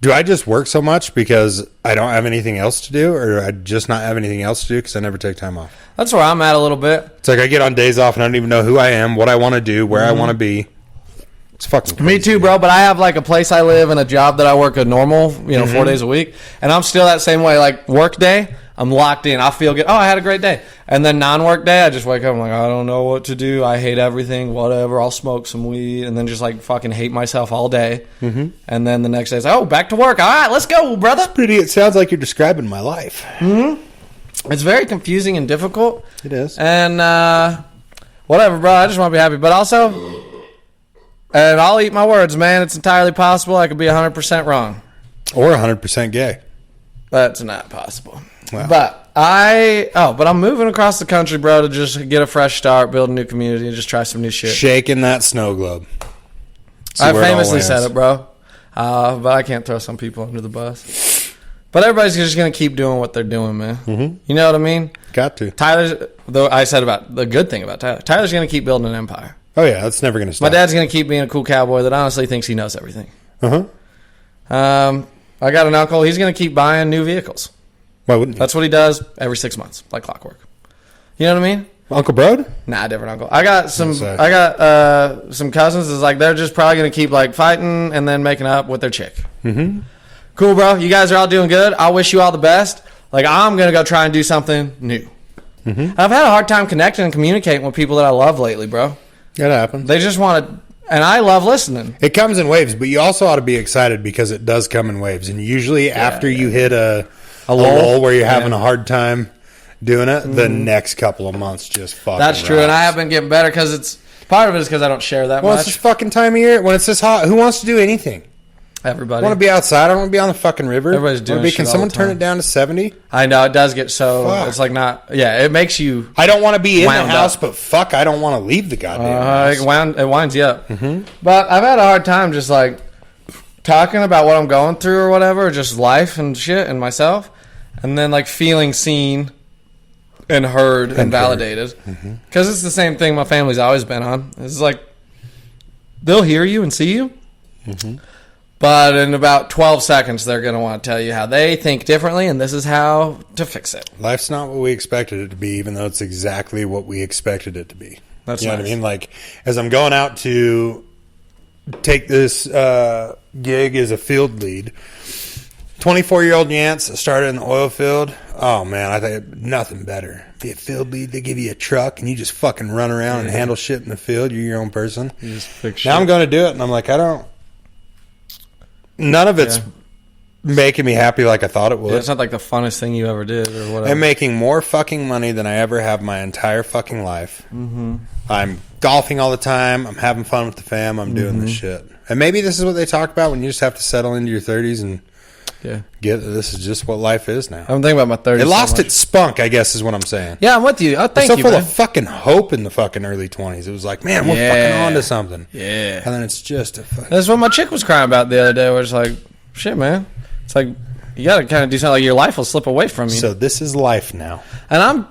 do I just work so much because I don't have anything else to do, or I just not have anything else to do because I never take time off? That's where I'm at a little bit. It's like I get on days off and I don't even know who I am, what I want to do, where I want to be. It's fucking crazy. Me too, bro. But I have like a place I live and a job that I work a normal, 4 days a week. And I'm still that same way. Like work day, I'm locked in. I feel good. Oh, I had a great day. And then non-work day, I just wake up. I'm like, I don't know what to do. I hate everything. Whatever. I'll smoke some weed and then just like fucking hate myself all day. And then the next day, it's like, oh, back to work. All right, let's go, brother. It sounds like you're describing my life. It's very confusing and difficult. It is. And whatever, bro. I just want to be happy. But also, and I'll eat my words, man. It's entirely possible I could be 100% wrong. Or 100% gay. That's not possible. Wow. But I'm moving across the country, bro, to just get a fresh start, build a new community, and just try some new shit. Shaking that snow globe. I famously said it, bro. But I can't throw some people under the bus. But everybody's just going to keep doing what they're doing, man. You know what I mean? Got to. Though I said about the good thing about Tyler. Tyler's going to keep building an empire. Oh, yeah. That's never going to stop. My dad's going to keep being a cool cowboy that honestly thinks he knows everything. I got an uncle. He's going to keep buying new vehicles. Why wouldn't he? That's what he does every 6 months, like clockwork. You know what I mean? Uncle Brode? Nah, different uncle. I got some cousins. Is like they're just probably gonna keep like fighting and then making up with their chick. Mm-hmm. Cool, bro. You guys are all doing good. I wish you all the best. Like I'm gonna go try and do something new. Mm-hmm. I've had a hard time connecting and communicating with people that I love lately, bro. It happens. They just want to, and I love listening. It comes in waves, but you also ought to be excited because it does come in waves. And usually after you hit a lull where you're having a hard time doing it, the next couple of months just fucking That's true, and I have been getting better because it's part of it is because I don't share that much. It's this fucking time of year when it's this hot. Who wants to do anything? Everybody. I want to be outside. I want to be on the fucking river. Everybody's doing shit. Can someone turn it down to 70? I know it does get so. Fuck. It's like not. Yeah, it makes you. I don't want to be in the house, but fuck, I don't want to leave the goddamn house. It winds you up. Mm-hmm. But I've had a hard time just like talking about what I'm going through or whatever, just life and shit and myself, and then like feeling seen and heard and validated. Because it's the same thing my family's always been on. It's like they'll hear you and see you. Mm-hmm. But in about 12 seconds, they're going to want to tell you how they think differently, and this is how to fix it. Life's not what we expected it to be, even though it's exactly what we expected it to be. That's you know what I mean? Like, as I'm going out to take this gig as a field lead, 24-year-old Yance started in the oil field. Oh, man, I think nothing better. Be a field lead, they give you a truck, and you just fucking run around and handle shit in the field. You're your own person. You just fix now shit. I'm going to do it, and I'm like, none of it's making me happy like I thought it would. It's not like the funnest thing you ever did or whatever. I'm making more fucking money than I ever have my entire fucking life. Mm-hmm. I'm golfing all the time. I'm having fun with the fam. I'm doing this shit. And maybe this is what they talk about when you just have to settle into your 30s and get this is just what life is now. I'm thinking about my 30s. It lost its spunk, I guess is what I'm saying. Yeah, I'm with you. Thank you, so full man. of fucking hope in the fucking early 20s. It was like, man, we're fucking on to something. Yeah. And then it's just a fucking... That's what my chick was crying about the other day, where it's like, shit, man. It's like, you got to kind of do something like your life will slip away from you. So this is life now. And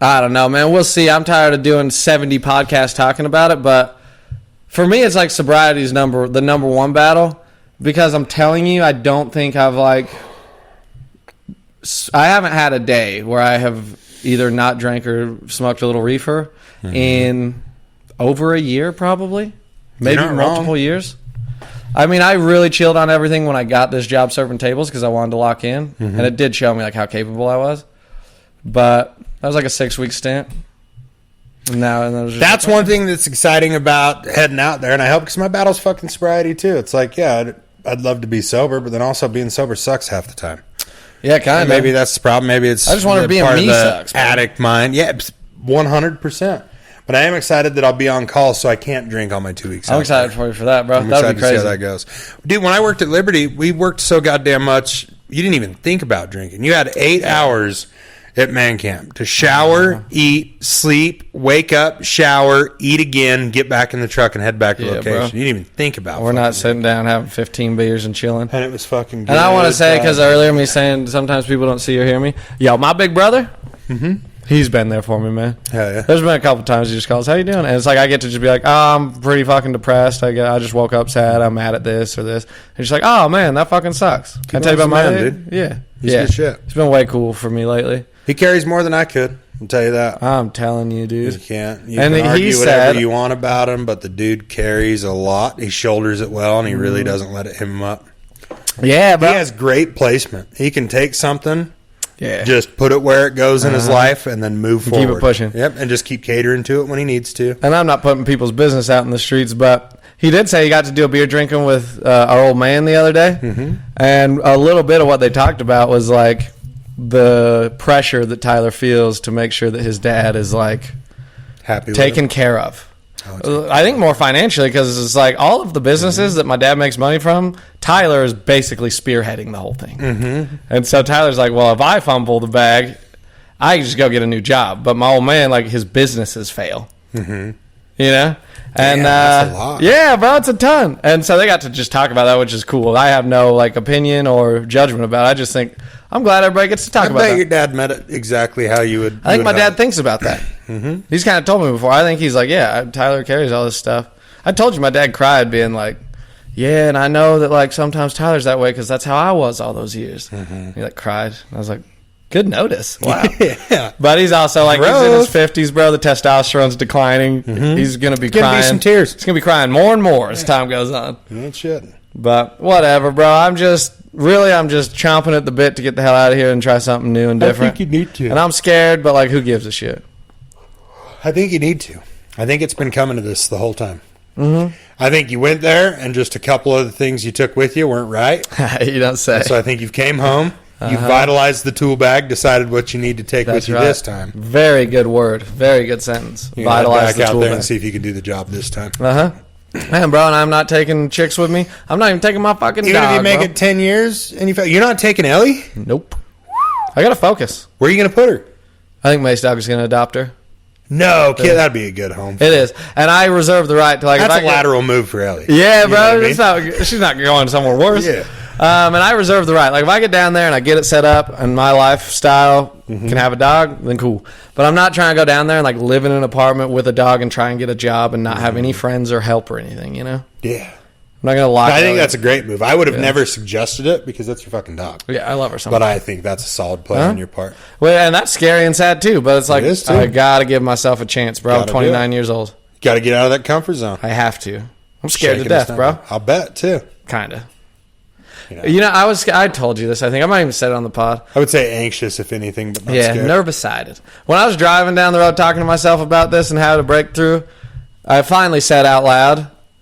I don't know, man. We'll see. I'm tired of doing 70 podcasts talking about it, but for me, it's like sobriety's the number one battle, because I'm telling you, I don't think I haven't had a day where I have either not drank or smoked a little reefer in over a year, probably. Maybe multiple years. I mean, I really chilled on everything when I got this job serving tables because I wanted to lock in, and it did show me like how capable I was. But that was like a 6-week stint. And then it was just that's one thing that's exciting about heading out there, and I hope because my battle's fucking sobriety too. It's like, yeah, I'd love to be sober, but then also being sober sucks half the time. Yeah, kind of. Maybe that's the problem. Maybe it's I just want to be part me of the sucks, man. addict mind. Yeah, 100%. But I am excited that I'll be on call, so I can't drink all my 2 weeks. I'm excited for you for that, bro. I'm That would be crazy. to see how that goes. Dude, when I worked at Liberty, we worked so goddamn much, you didn't even think about drinking. You had 8 hours at man camp to shower, eat, sleep, wake up, shower, eat again, get back in the truck, and head back to location. Bro. You didn't even think about it. We're not sitting down having 15 beers and chilling. And it was fucking good. And I want to say, because earlier me saying sometimes people don't see or hear me, yo, my big brother, he's been there for me, man. Hell yeah. There's been a couple times he just calls, how you doing? And it's like I get to just be like, oh, I'm pretty fucking depressed. I just woke up sad. I'm mad at this or this. And he's like, oh, man, that fucking sucks. Can I tell you about my day? dude? Yeah. He's good shit. It's been way cool for me lately. He carries more than I could. I'll tell you that. I'm telling you, dude. You can't. You can argue whatever you want about him, but the dude carries a lot. He shoulders it well, and he really doesn't let it him up. Yeah, bro. He has great placement. He can take something, Yeah. just put it where it goes in his life, and then move forward. Keep it pushing. Yep, and just keep catering to it when he needs to. And I'm not putting people's business out in the streets, but he did say he got to do a beer drinking with our old man the other day. Mm-hmm. And a little bit of what they talked about was like the pressure that Tyler feels to make sure that his dad is like Happy taken care of. I think more financially, because it's like all of the businesses that my dad makes money from, Tyler is basically spearheading the whole thing. Mm-hmm. And so Tyler's like, well, if I fumble the bag, I can just go get a new job. But my old man, like, his businesses fail. Mm-hmm. You know? And that's a lot. Yeah, bro, it's a ton. And so they got to just talk about that, which is cool. I have no like opinion or judgment about it. I just think I'm glad everybody gets to talk about that. I bet your dad met it exactly how you would. I think my dad thinks about that. Mm-hmm. He's kind of told me before. I think he's like, yeah, Tyler carries all this stuff. I told you my dad cried being like, yeah, and I know that like sometimes Tyler's that way because that's how I was all those years. Mm-hmm. He like cried. I was like, Good notice. Wow. Yeah. But he's also like, Growth. he's in his 50s, bro. The testosterone's declining. He's going to be Gonna crying. be some tears. He's going to be crying more and more as time goes on. No shit. But whatever, bro. I'm just chomping at the bit to get the hell out of here and try something new and different. I think you need to. And I'm scared, but like, who gives a shit? I think you need to. I think it's been coming to this the whole time. Mm-hmm. I think you went there, and just a couple of the things you took with you weren't right. You don't say. So I think you've came home, you vitalized the tool bag, decided what you need to take with you this time. Very good word. Very good sentence. You Vitalize the back out tool there bag. and see if you can do the job this time. Man, bro, and I'm not taking chicks with me. I'm not even taking my fucking Even dog, if you make bro. it 10 years, and you're not taking Ellie? Nope. I gotta focus. Where are you going to put her? I think Mace Dog is gonna adopt her. No, kid, that'd be a good home. It is, and I reserve the right to like. That's if a I lateral move for Ellie. Yeah, You know bro. what I mean? It's not, she's not going somewhere worse. Yeah. And I reserve the right. Like, if I get down there and I get it set up and my lifestyle can have a dog, then cool. But I'm not trying to go down there and, like, live in an apartment with a dog and try and get a job and not have any friends or help or anything, you know? Yeah. I'm not going to lock I think Ellie. that's a great move. I would have never suggested it because that's your fucking dog. Yeah, I love her so But much. I think that's a solid play on your part. Well, and that's scary and sad, too. But it's like, is, too. I got to give myself a chance, bro. I'm Gotta do 29 years old. Got to get out of that comfort zone. I have to. I'm scared Shaking to death, his bro. thumb. I'll bet, too. Kind of. You know. I told you this, I think. I might even said it on the pod. I would say anxious, if anything, but not Yeah, scared. nervous-sided. When I was driving down the road talking to myself about this and how to break through, I finally said out loud,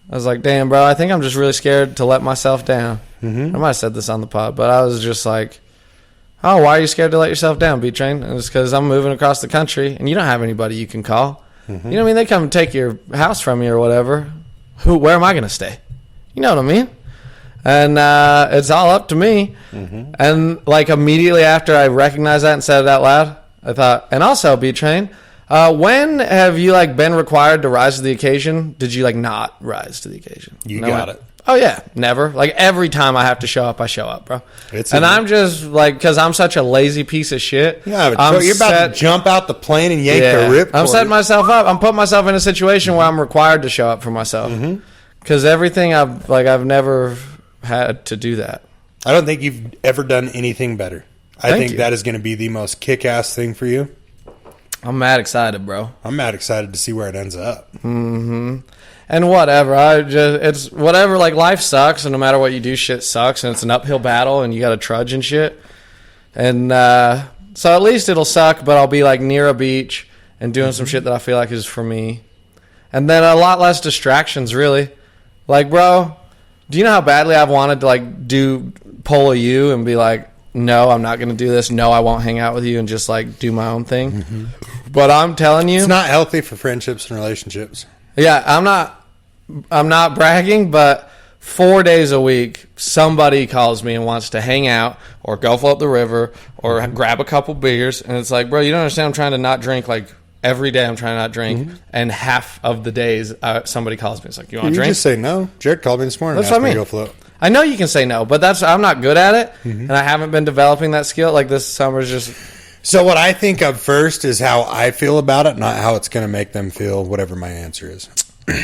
I was like, damn, bro, I think I'm just really scared to let myself down. I might have said this on the pod, but I was just like, oh, why are you scared to let yourself down, B-Train? And it's because I'm moving across the country, and you don't have anybody you can call. You know what I mean? They come and take your house from you or whatever. Where am I going to stay? You know what I mean? And it's all up to me. And like immediately after I recognized that and said it out loud, I thought, and also B-Train, when have you like been required to rise to the occasion? Did you like not rise to the occasion? You got it. Oh yeah, never. Like every time I have to show up, I show up, bro. It's and a- I'm just like, because I'm such a lazy piece of shit. Yeah, but you're about to jump out the plane and yank the rip. I'm setting myself up. I'm putting myself in a situation where I'm required to show up for myself. Because everything I've never had to do that. I don't think you've ever done anything better. I Thank think you. that is going to be the most kick-ass thing for you. I'm mad excited, bro. I'm mad excited to see where it ends up. And whatever, it's whatever. Like life sucks, and no matter what you do, shit sucks, and it's an uphill battle, and you got to trudge and shit. And so at least it'll suck, but I'll be like near a beach and doing some shit that I feel like is for me. And then a lot less distractions, really. Like, bro, do you know how badly I've wanted to like pull a you and be like, no, I'm not going to do this. No, I won't hang out with you and just like do my own thing. But I'm telling you, It's not healthy for friendships and relationships. yeah, I'm not bragging, but 4 days a week, somebody calls me and wants to hang out or go float the river or grab a couple beers. And it's like, bro, you don't understand. I'm trying to not drink like every day. I'm trying to not drink. And half of the days somebody calls me. It's like, you want to You drink? just say no. Jared called me this morning. That's Asked what I me to mean. go float. I know you can say no, but I'm not good at it. And I haven't been developing that skill. Like this summer's just... So what I think of first is how I feel about it, not how it's going to make them feel, whatever my answer is.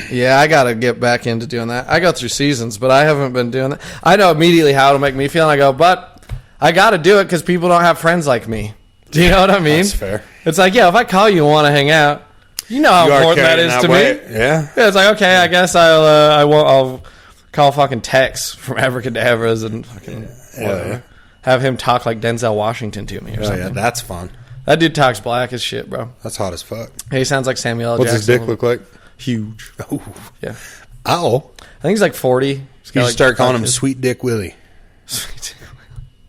Yeah, I got to get back into doing that. I go through seasons, but I haven't been doing that. I know immediately how it'll make me feel, and I go, but I got to do it because people don't have friends like me. Do you know what I mean? That's fair. It's like, yeah, if I call you and want to hang out, you know how You are important that carrying is that to weight. me. Yeah. Yeah, it's like, okay, I guess I'll call fucking Tex from Abracadabras and fucking whatever. yeah. Have him talk like Denzel Washington to me or Oh, something. yeah, that's fun. That dude talks black as shit, bro. That's hot as fuck. He sounds like Samuel L. What's Jackson. his dick look like? Huge. Ooh. Yeah. Ow. I think he's like 40. He's You got, like, start calling him kids. Sweet Dick Willie. Sweet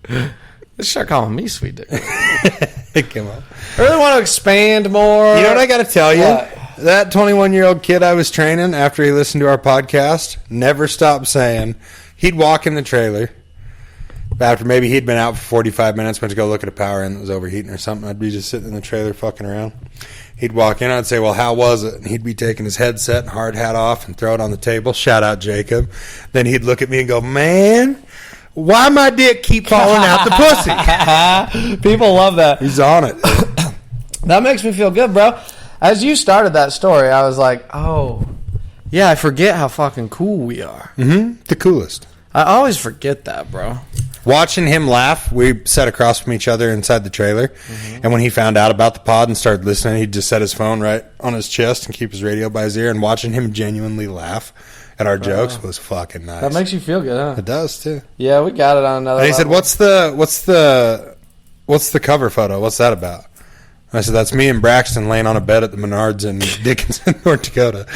Dick. Let's start calling me Sweet Dick. Come on. I really want to expand more. You know what I got to tell you? What? That 21-year-old kid I was training after he listened to our podcast never stopped saying he'd walk in the trailer. After maybe he'd been out for 45 minutes, went to go look at a power end that was overheating or something. I'd be just sitting in the trailer fucking around. He'd walk in, I'd say, well, how was it? And he'd be taking his headset and hard hat off and throw it on the table. Shout out Jacob. Then he'd look at me and go, man, why my dick keep falling out the pussy? People love that. He's on it. That makes me feel good, bro. As you started that story, I was like, oh, yeah, I forget how fucking cool we are. The coolest. I always forget that, bro. Watching him laugh, we sat across from each other inside the trailer. And when he found out about the pod and started listening, he'd just set his phone right on his chest and keep his radio by his ear. And watching him genuinely laugh at our jokes was fucking nice. That makes you feel good, huh? It does, too. Yeah, we got it on another And he level. said, what's the cover photo? What's that about? I said, that's me and Braxton laying on a bed at the Menards in Dickinson, North Dakota.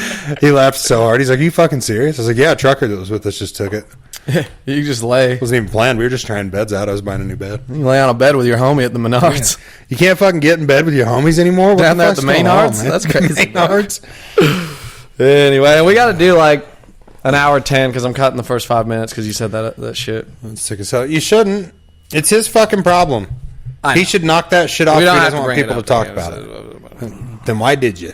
He laughed so hard. He's like, are you fucking serious? I was like, yeah, a trucker that was with us just took it. You just lay. It wasn't even planned. We were just trying beds out. I was buying a new bed. You lay on a bed with your homie at the Menards. You can't fucking get in bed with your homies anymore? What Down the there at fuck's the going Maynards? on, man? That's crazy. Maynards? Anyway, we got to do like an hour 10 because I'm cutting the first 5 minutes because you said that shit. That's sick as hell. You shouldn't. It's his fucking problem. I know. He should knock that shit off. We He don't have doesn't to want bring people it to up talk again. about it. Then why did you?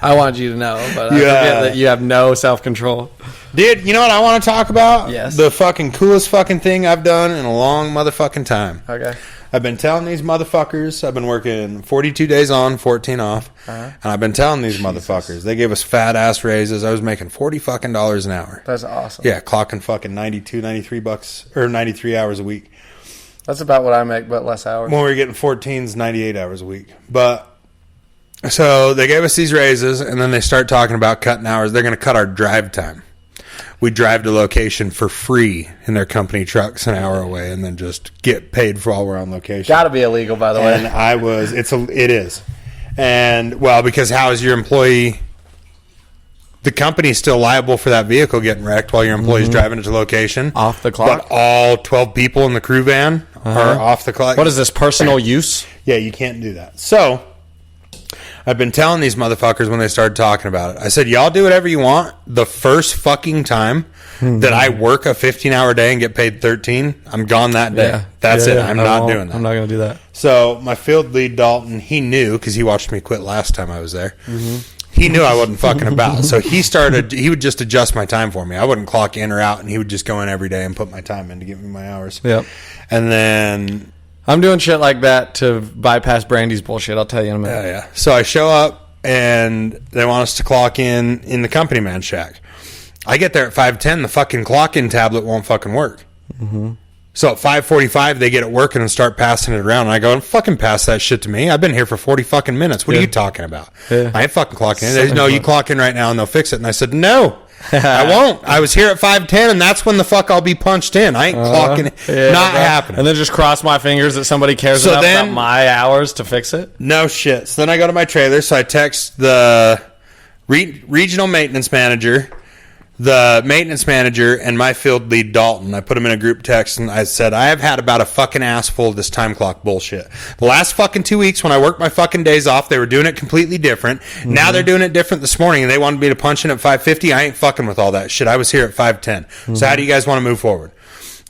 I wanted you to know, but I Yeah. forget that you have no self-control. Dude, you know what I want to talk about? Yes. The fucking coolest fucking thing I've done in a long motherfucking time. Okay. I've been telling these motherfuckers, I've been working 42 days on, 14 off, and I've been telling these motherfuckers, they gave us fat ass raises. I was making $40 fucking an hour. That's awesome. Yeah, clocking fucking 92, 93 bucks, or 93 hours a week. That's about what I make, but less hours. When we were getting 14s, 98 hours a week. But, so they gave us these raises, and then they start talking about cutting hours. They're going to cut our drive time. We drive to location for free in their company trucks an hour away, and then just get paid for while we're on location. Got to be illegal, by the And way. it is. And, well, because how is your employee... The company's still liable for that vehicle getting wrecked while your employee's driving it to location. Off the clock? But all 12 people in the crew van are off the clock. What is this, personal use? Yeah, you can't do that. So, I've been telling these motherfuckers when they started talking about it. I said, y'all do whatever you want. The first fucking time that I work a 15-hour day and get paid 13, I'm gone that day. Yeah. That's Yeah, it. yeah. I'm I not won't. doing that. I'm not going to do that. So, my field lead, Dalton, he knew, because he watched me quit last time I was there. He knew I wasn't fucking about. So he would just adjust my time for me. I wouldn't clock in or out, and he would just go in every day and put my time in to give me my hours. Yep. And then, I'm doing shit like that to bypass Brandy's bullshit. I'll tell you in a minute. yeah. So I show up, and they want us to clock in the company man shack. I get there at 5:10. The fucking clock-in tablet won't fucking work. So at 5:45, they get it working and start passing it around. And I go, fucking pass that shit to me. I've been here for 40 fucking minutes. What are you talking about? Yeah. I ain't fucking clocking in. They said, no, you clock in right now and they'll fix it. And I said, no, I won't. I was here at 5:10 and that's when the fuck I'll be punched in. I ain't clocking in. Yeah, Not bro. happening. And then just cross my fingers that somebody cares So enough then- about my hours to fix it. No shit. So then I go to my trailer. So I text the regional maintenance manager, the maintenance manager, and my field lead, Dalton. I put them in a group text, and I said, I have had about a fucking ass full of this time clock bullshit. The last fucking 2 weeks when I worked my fucking days off, they were doing it completely different. Now they're doing it different this morning, and they wanted me to punch in at 5:50. I ain't fucking with all that shit. I was here at 5:10. So how do you guys want to move forward?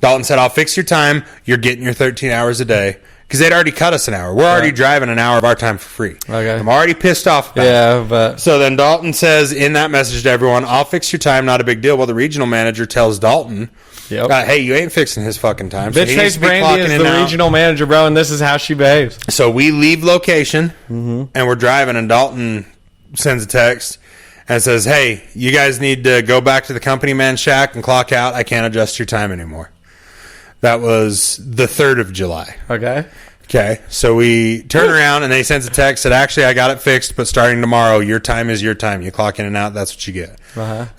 Dalton said, I'll fix your time. You're getting your 13 hours a day. Because they'd already cut us an hour. We're already driving an hour of our time for free. Okay. I'm already pissed off about it. Yeah, but So then Dalton says in that message to everyone, I'll fix your time, not a big deal. Well, the regional manager tells Dalton, Yep. hey, you ain't fixing his fucking time. So bitch he needs face to be Brandy clocking is in the now. regional manager, bro, and this is how she behaves. So we leave location, and we're driving, and Dalton sends a text and says, hey, you guys need to go back to the company man shack and clock out. I can't adjust your time anymore. That was the 3rd of July. Okay. Okay, so we turn around and they sends a text that actually I got it fixed, but starting tomorrow, your time is your time. You clock in and out, that's what you get.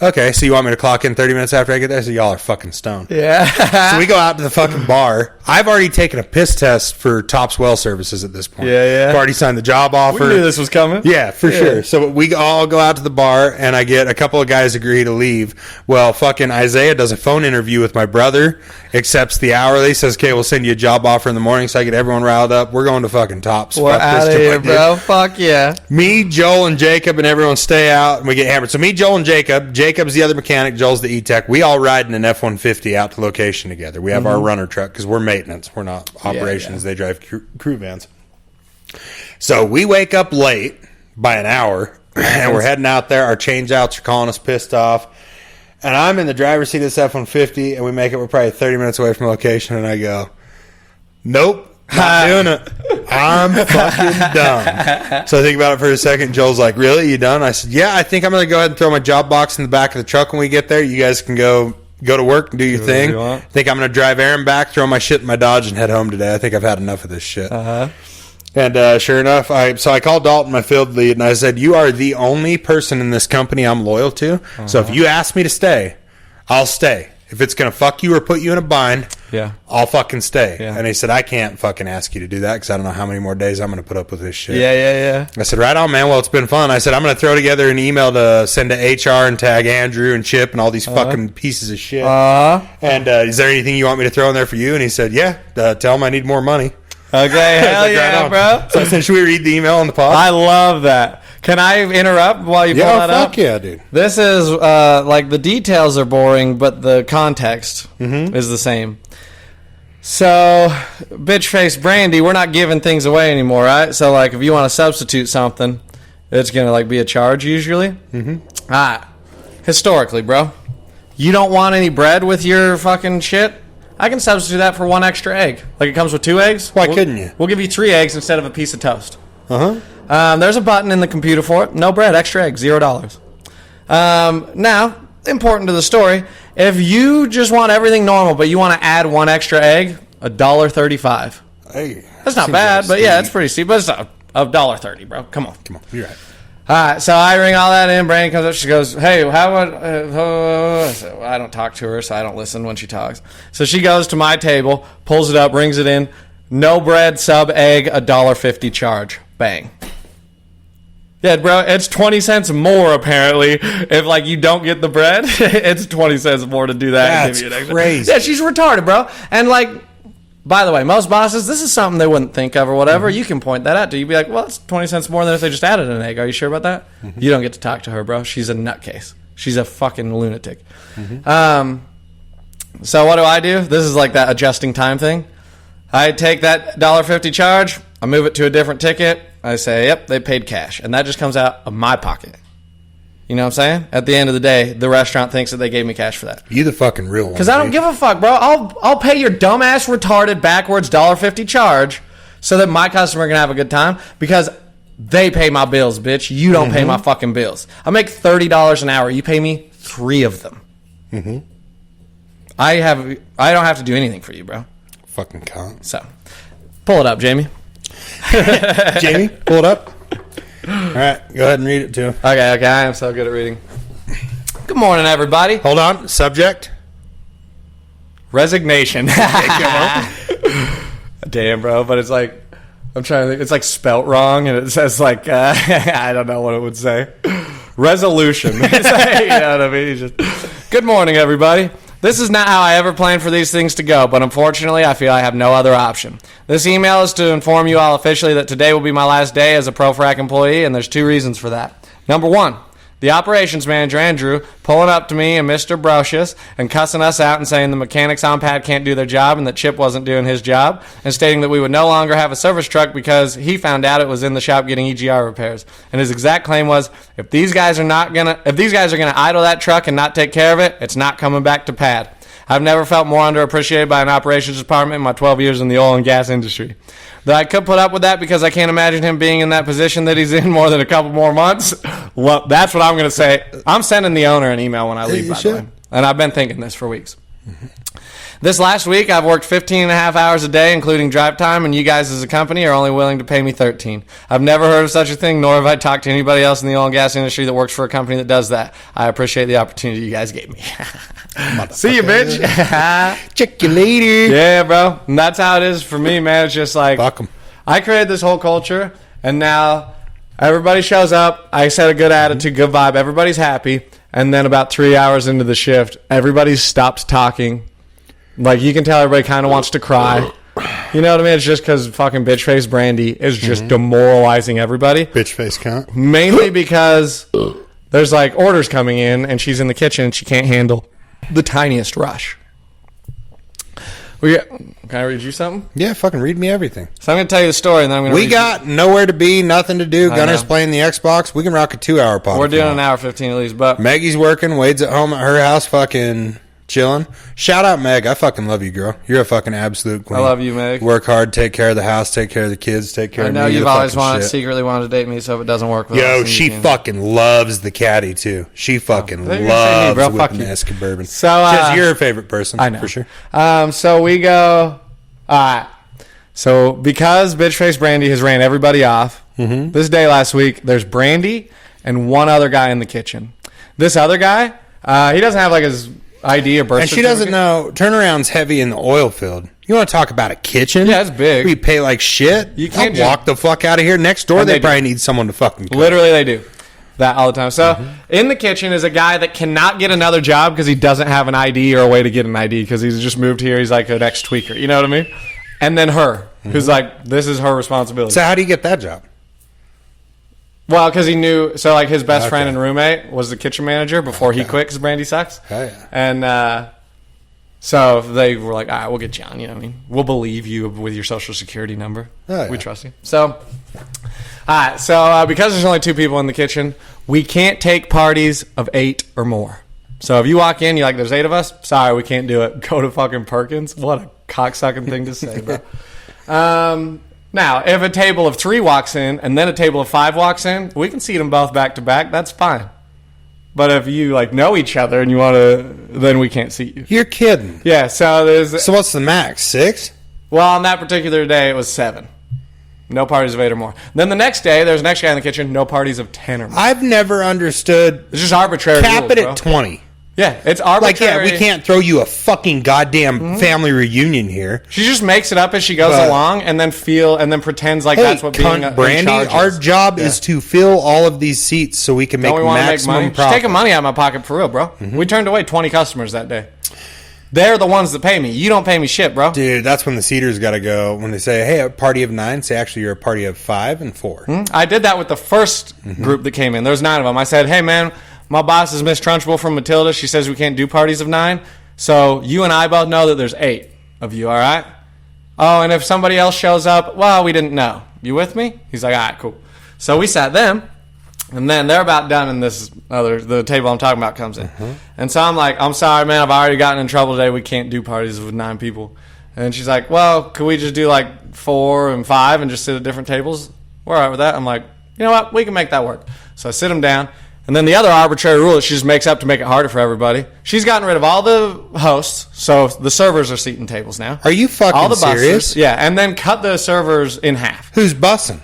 Okay, so you want me to clock in 30 minutes after I get there? So y'all are fucking stoned. Yeah. So we go out to the fucking bar. I've already taken a piss test for Tops Well Services at this point. Yeah. I've already signed the job offer. We knew this was coming. Yeah, for sure. So we all go out to the bar, and I get a couple of guys agree to leave. Well, fucking Isaiah does a phone interview with my brother, accepts the hourly, says, okay, we'll send you a job offer in the morning, so I get everyone riled up. We're going to fucking Tops. We're Fuck out this of here, joint, dude. bro. Fuck yeah. Me, Joel, and Jacob, and everyone stay out, and we get hammered. So me, Joel, and Jacob. Jacob's the other mechanic. Joel's the E-Tech. We all ride in an F-150 out to location together. We have our runner truck because we're maintenance. We're not operations. yeah. They drive crew vans. So we wake up late by an hour, and we're heading out there. Our changeouts are calling us pissed off. And I'm in the driver's seat of this F-150, and we make it. We're probably 30 minutes away from location, and I go, nope. Not doing it. I'm fucking done. So I think about it for a second. Joel's like, really? You done? I said, yeah, I think I'm going to go ahead and throw my job box in the back of the truck when we get there. You guys can go Go to work and do your Do thing. what you want. Think I'm going to drive Aaron back, throw my shit in my Dodge, and head home today. I think I've had enough of this shit. And sure enough, I called Dalton, my field lead, and I said, you are the only person in this company I'm loyal to. So if you ask me to stay, I'll stay. If it's going to fuck you or put you in a bind, I'll fucking stay. Yeah. And he said, I can't fucking ask you to do that because I don't know how many more days I'm going to put up with this shit. Yeah. I said, right on, man. Well, it's been fun. I said, I'm going to throw together an email to send to HR and tag Andrew and Chip and all these fucking pieces of shit. And is there anything you want me to throw in there for you? And he said, yeah, tell him I need more money. Okay, hell yeah, right bro. So I said, should we read the email on the pod? I love that. Can I interrupt while you pull that up? Fuck yeah, dude. This is, like, the details are boring, but the context is the same. So, bitch face Brandy, we're not giving things away anymore, right? So, like, if you want to substitute something, it's going to, like, be a charge usually. All right. Historically, bro, you don't want any bread with your fucking shit? I can substitute that for one extra egg. Like, it comes with 2 eggs. Why couldn't you? We'll give you 3 eggs instead of a piece of toast. There's a button in the computer for it. No bread, extra egg, $0. Now, important to the story, if you just want everything normal, but you want to add 1 extra egg, $1.35. Hey, That's not bad, but yeah, it's pretty steep. But it's $1.30, bro. Come on. You're right. All right, so I ring all that in. Brandy comes up. She goes, hey, how about... so I don't talk to her, so I don't listen when she talks. So she goes to my table, pulls it up, brings it in. No bread, sub, egg, $1.50 charge. Bang. Yeah, bro, it's 20 cents more, apparently. If, like, you don't get the bread, it's 20 cents more to do that. That's and give you an extra. crazy. Yeah, she's retarded, bro. And, like... By the way, most bosses, this is something they wouldn't think of or whatever. You can point that out to. You'd be like, well, it's 20 cents more than if they just added an egg. Are you sure about that? You don't get to talk to her, bro. She's a nutcase. She's a fucking lunatic. So what do? This is like that adjusting time thing. I take that $1.50 charge. I move it to a different ticket. I say, yep, they paid cash. And that just comes out of my pocket. You know what I'm saying? At the end of the day, the restaurant thinks that they gave me cash for that. You the fucking real one. Because I don't give a fuck, bro. I'll pay your dumbass, retarded, backwards $1.50 charge so that my customer can have a good time because they pay my bills, bitch. You don't pay my fucking bills. I make $30 an hour. You pay me 3 of them. I don't have to do anything for you, bro. Fucking cunt. So, pull it up, Jamie. Jamie, pull it up. All right, go ahead and read it to him. Okay, I am so good at reading. Good morning, everybody. Hold on. Subject. Resignation. Damn, bro, but it's like, I'm trying to think, it's like spelt wrong, and it says like, I don't know what it would say. Resolution. It's like, you know what I mean? Just, good morning, everybody. This is not how I ever planned for these things to go, but unfortunately, I feel I have no other option. This email is to inform you all officially that today will be my last day as a ProFrac employee, and there's 2 reasons for that. Number 1, the operations manager, Andrew, pulling up to me and Mr. Brocious and cussing us out and saying the mechanics on pad can't do their job and that Chip wasn't doing his job, and stating that we would no longer have a service truck because he found out it was in the shop getting EGR repairs. And his exact claim was, if these guys are gonna idle that truck and not take care of it, it's not coming back to pad. I've never felt more underappreciated by an operations department in my 12 years in the oil and gas industry. That I could put up with that because I can't imagine him being in that position that he's in more than a couple more months. Well, that's what I'm going to say. I'm sending the owner an email when I leave, by the way. And I've been thinking this for weeks. This last week, I've worked 15 and a half hours a day, including drive time, and you guys as a company are only willing to pay me 13. I've never heard of such a thing, nor have I talked to anybody else in the oil and gas industry that works for a company that does that. I appreciate the opportunity you guys gave me. See you, bitch. Check you later. Yeah, bro. And that's how it is for me, man. It's just like, Fuck 'em. I created this whole culture, and now everybody shows up. I set a good attitude, good vibe. Everybody's happy. And then about 3 hours into the shift, everybody stops talking. Like, you can tell everybody kind of wants to cry. You know what I mean? It's just because fucking bitch face Brandy is just demoralizing everybody. Bitch face cunt. Mainly because there's, like, orders coming in, and she's in the kitchen, and she can't handle the tiniest rush. Can I read you something? Yeah, fucking read me everything. So I'm going to tell you the story, and then I'm going to We got nowhere to be, nothing to do. Gunner's playing the Xbox. We can rock a 2-hour pod. We're doing an hour 15 at least, but Maggie's working. Wade's at home at her house fucking chilling. Shout out Meg. I fucking love you, girl. You're a fucking absolute queen. I love you, Meg. Work hard, take care of the house, take care of the kids, take care I of me. know you've always wanted, secretly wanted to date me, so if it doesn't work with us, Yo, then she you can- fucking loves the caddy too. She fucking they're gonna say me, loves bro. Fuck whipping you. ass bourbon. So, Says you're her favorite person. I know. For sure. So we go. So because Bitchface Brandy has ran everybody off, this day last week, there's Brandy and one other guy in the kitchen. This other guy, he doesn't have like his ID or birth And she doesn't know turnaround's heavy in the oil field. You want to talk about a kitchen? Yeah, it's big. We pay like shit. You can't I'll just- walk the fuck out of here. Next door, And they they do. probably need someone to fucking cook. Literally, they do that all the time. So in the kitchen is a guy that cannot get another job because he doesn't have an ID or a way to get an ID because he's just moved here. He's like an ex-tweaker. You know what I mean? And then her, who's like, this is her responsibility. So how do you get that job? Well, because he knew, so like his best Okay. friend and roommate was the kitchen manager before he quit because Brandy sucks. Oh, yeah. And so they were like, all right, we'll get you on. You know what I mean? We'll believe you with your social security number. Oh, yeah. We trust you. So, all right. So because there's only 2 people in the kitchen, we can't take parties of 8 or more. So if you walk in, you're like, there's 8 of us? Sorry, we can't do it. Go to fucking Perkins. What a cocksucking thing to say, bro. Now, if a table of 3 walks in and then a table of 5 walks in, we can seat them both back to back. That's fine. But if you like know each other and you want to, then we can't seat you. You're kidding. Yeah. So there's. So what's the max? 6? Well, on that particular day, it was 7. No parties of 8 or more. Then the next day, there's an next guy in the kitchen. No parties of 10 or more. I've never understood. It's just arbitrary. Cap rules, it bro. at 20. Yeah, it's Like, arbitrary. yeah, we can't throw you a fucking goddamn family reunion here. She just makes it up as she goes But- along, and then pretends like Hey, that's what being cunt in Brandy, charge our is. job is to fill all of these seats so we can make Don't we want to make maximum money? She's profit. taking money out of my pocket for real, bro. We turned away 20 customers that day. They're the ones that pay me. You don't pay me shit, bro. Dude, that's when the seaters got to go. When they say, hey, a party of 9, say actually you're a party of 5 and 4. I did that with the first group that came in. There was 9 of them. I said, hey, man, my boss is Miss Trunchbull from Matilda. She says we can't do parties of 9. So you and I both know that there's 8 of you, all right? Oh, and if somebody else shows up, well, we didn't know. You with me? He's like, all right, cool. So we sat them. And then they're about done, and the table I'm talking about comes in. And so I'm like, I'm sorry, man, I've already gotten in trouble today. We can't do parties with 9 people. And she's like, well, could we just do like 4 and 5 and just sit at different tables? We're all right with that. I'm like, you know what? We can make that work. So I sit them down. And then the other arbitrary rule that she just makes up to make it harder for everybody, she's gotten rid of all the hosts, so the servers are seating tables now. Are you fucking all the serious? bussers, yeah, and then cut the servers in half. Who's bussing?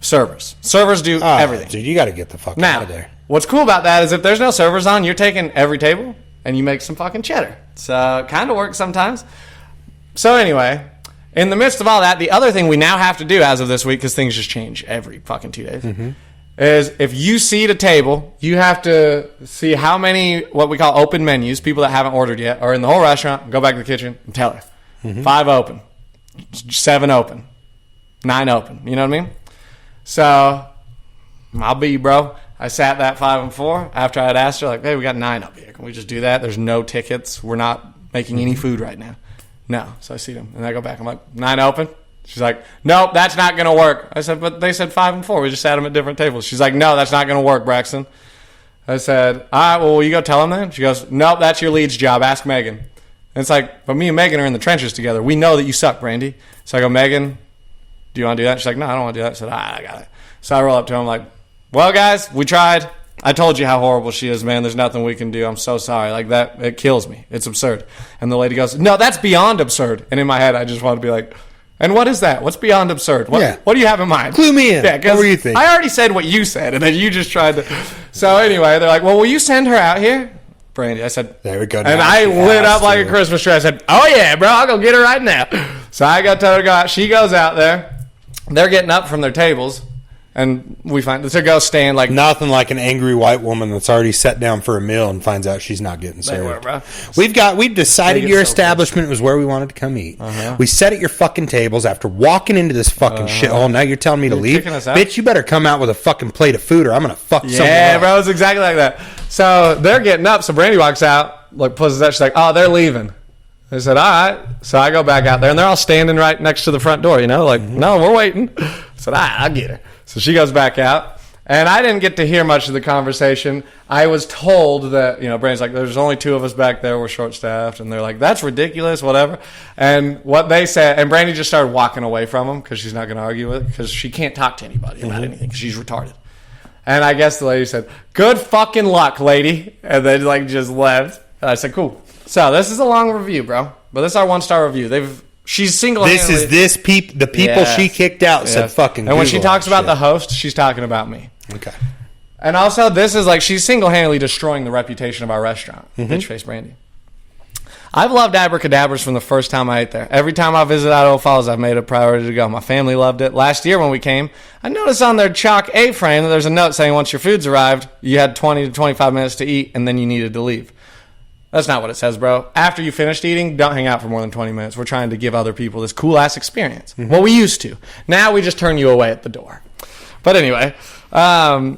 Servers do Oh, everything. Dude, you got to get the fuck Now, out of there. what's cool about that is if there's no servers on, you're taking every table and you make some fucking cheddar. So it kind of works sometimes. So anyway, in the midst of all that, the other thing we now have to do as of this week, because things just change every fucking 2 days, is if you seat a table, you have to see how many, what we call open menus, people that haven't ordered yet, are in the whole restaurant, go back to the kitchen and tell her. 5 open, 7 open, 9 open. You know what I mean? So I'll be you, bro. I sat that 5 and 4 after I had asked her, like, hey, we got 9 up here. Can we just do that? There's no tickets. We're not making any food right now. No. So I see them. And I go back. I'm like, 9 open? She's like, nope, that's not going to work. I said, but they said 5 and 4. We just sat them at different tables. She's like, no, that's not going to work, Braxton. I said, all right, well, will you go tell them then? She goes, nope, that's your lead's job. Ask Megan. And it's like, but me and Megan are in the trenches together. We know that you suck, Brandy. So I go, Megan, do you want to do that? She's like, no, I don't want to do that. I said, all right, I got it. So I roll up to him like, well, guys, we tried. I told you how horrible she is, man. There's nothing we can do. I'm so sorry. Like that, it kills me. It's absurd. And the lady goes, no, that's beyond absurd. And in my head, I just want to be like, and what is that? What's beyond absurd? What do you have in mind? Clue me in. Yeah, What were you thinking? I already said what you said, and then you just tried to. So anyway, they're like, well, will you send her out here? Brandy, I said. There we go. And Now I she lit has up like a to. Christmas tree. I said, oh, yeah, bro, I'll go get her right now. So I got told her to go out. She goes out there. They're getting up from their tables. And we find to go stand like Nothing like an angry white woman that's already sat down for a meal and finds out she's not getting they were, served. bro. We've decided They get your so establishment was where we wanted to come eat. We sat at your fucking tables after walking into this fucking shithole. Now you're telling me to leave? kicking us out? Bitch, you better come out with a fucking plate of food or I'm gonna fuck someone Yeah, up. bro, it's exactly like that. So they're getting up. So Brandy walks out, like pushes that. She's like, oh, they're leaving. I said, all right. So I go back out there, and they're all standing right next to the front door, you know, like, no, we're waiting. I said, all right, I'll get her. So she goes back out, And I didn't get to hear much of the conversation. I was told that, Brandy's like, there's only 2 of us back there. We're short-staffed. And they're like, that's ridiculous, whatever. And what they said, and Brandy just started walking away from them because she's not going to argue with it because she can't talk to anybody about anything because she's retarded. And I guess the lady said, good fucking luck, lady. And then, just left. And I said, cool. So this is a long review, bro. But this is our 1-star review. She's single-handedly... the people she kicked out said fucking And when she talks about the host, she's talking about me. Okay. And also, this is she's single-handedly destroying the reputation of our restaurant. Bitch face Brandy. I've loved Abracadabras from the first time I ate there. Every time I visit Idaho Falls, I've made it a priority to go. My family loved it. Last year when we came, I noticed on their chalk A-frame that there's a note saying once your food's arrived, you had 20 to 25 minutes to eat, and then you needed to leave. That's not what it says, bro. After you finished eating, don't hang out for more than 20 minutes. We're trying to give other people this cool-ass experience. Well, we used to. Now we just turn you away at the door. But anyway, I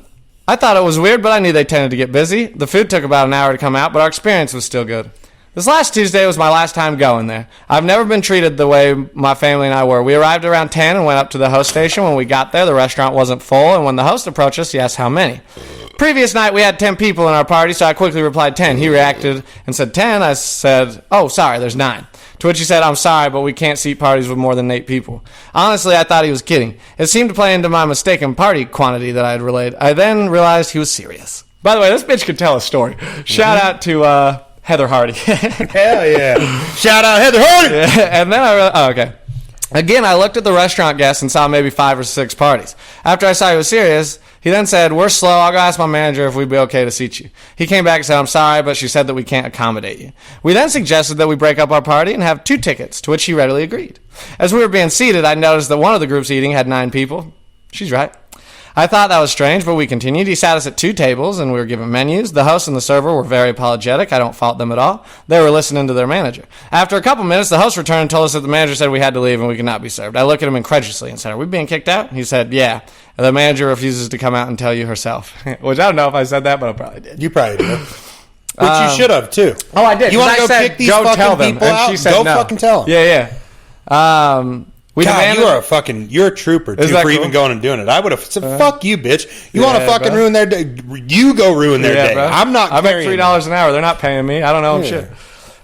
thought it was weird, but I knew they tended to get busy. The food took about an hour to come out, but our experience was still good. This last Tuesday was my last time going there. I've never been treated the way my family and I were. We arrived around 10 and went up to the host station. When we got there, the restaurant wasn't full, and when the host approached us, he asked how many. Previous night, we had 10 people in our party, so I quickly replied 10. He reacted and said 10. I said, oh, sorry, there's 9. To which he said, I'm sorry, but we can't seat parties with more than 8 people. Honestly, I thought he was kidding. It seemed to play into my mistaken party quantity that I had relayed. I then realized he was serious. By the way, this bitch could tell a story. Shout out to Heather Hardy. Hell yeah. Shout out Heather Hardy. And then okay. Again, I looked at the restaurant guests and saw maybe 5 or 6 parties. After I saw he was serious, he then said, we're slow. I'll go ask my manager if we'd be okay to seat you. He came back and said, I'm sorry, but she said that we can't accommodate you. We then suggested that we break up our party and have 2 tickets, to which he readily agreed. As we were being seated, I noticed that one of the groups eating had 9 people. She's right. I thought that was strange, but we continued. He sat us at 2 tables, and we were given menus. The host and the server were very apologetic. I don't fault them at all. They were listening to their manager. After a couple minutes, the host returned and told us that the manager said we had to leave and we could not be served. I looked at him incredulously and said, are we being kicked out? He said, yeah. And the manager refuses to come out and tell you herself. Which I don't know if I said that, but I probably did. You probably did. Which you should have, too. Oh, I did. You want to go kick these fucking people out? She said go no. fucking tell them. Yeah. God, you're a trooper, too, for even going and doing it. I would have said, fuck you, bitch. You want to fucking ruin their day? You go ruin their day. Bro. I'm not I make $3 an hour. They're not paying me. I don't know shit.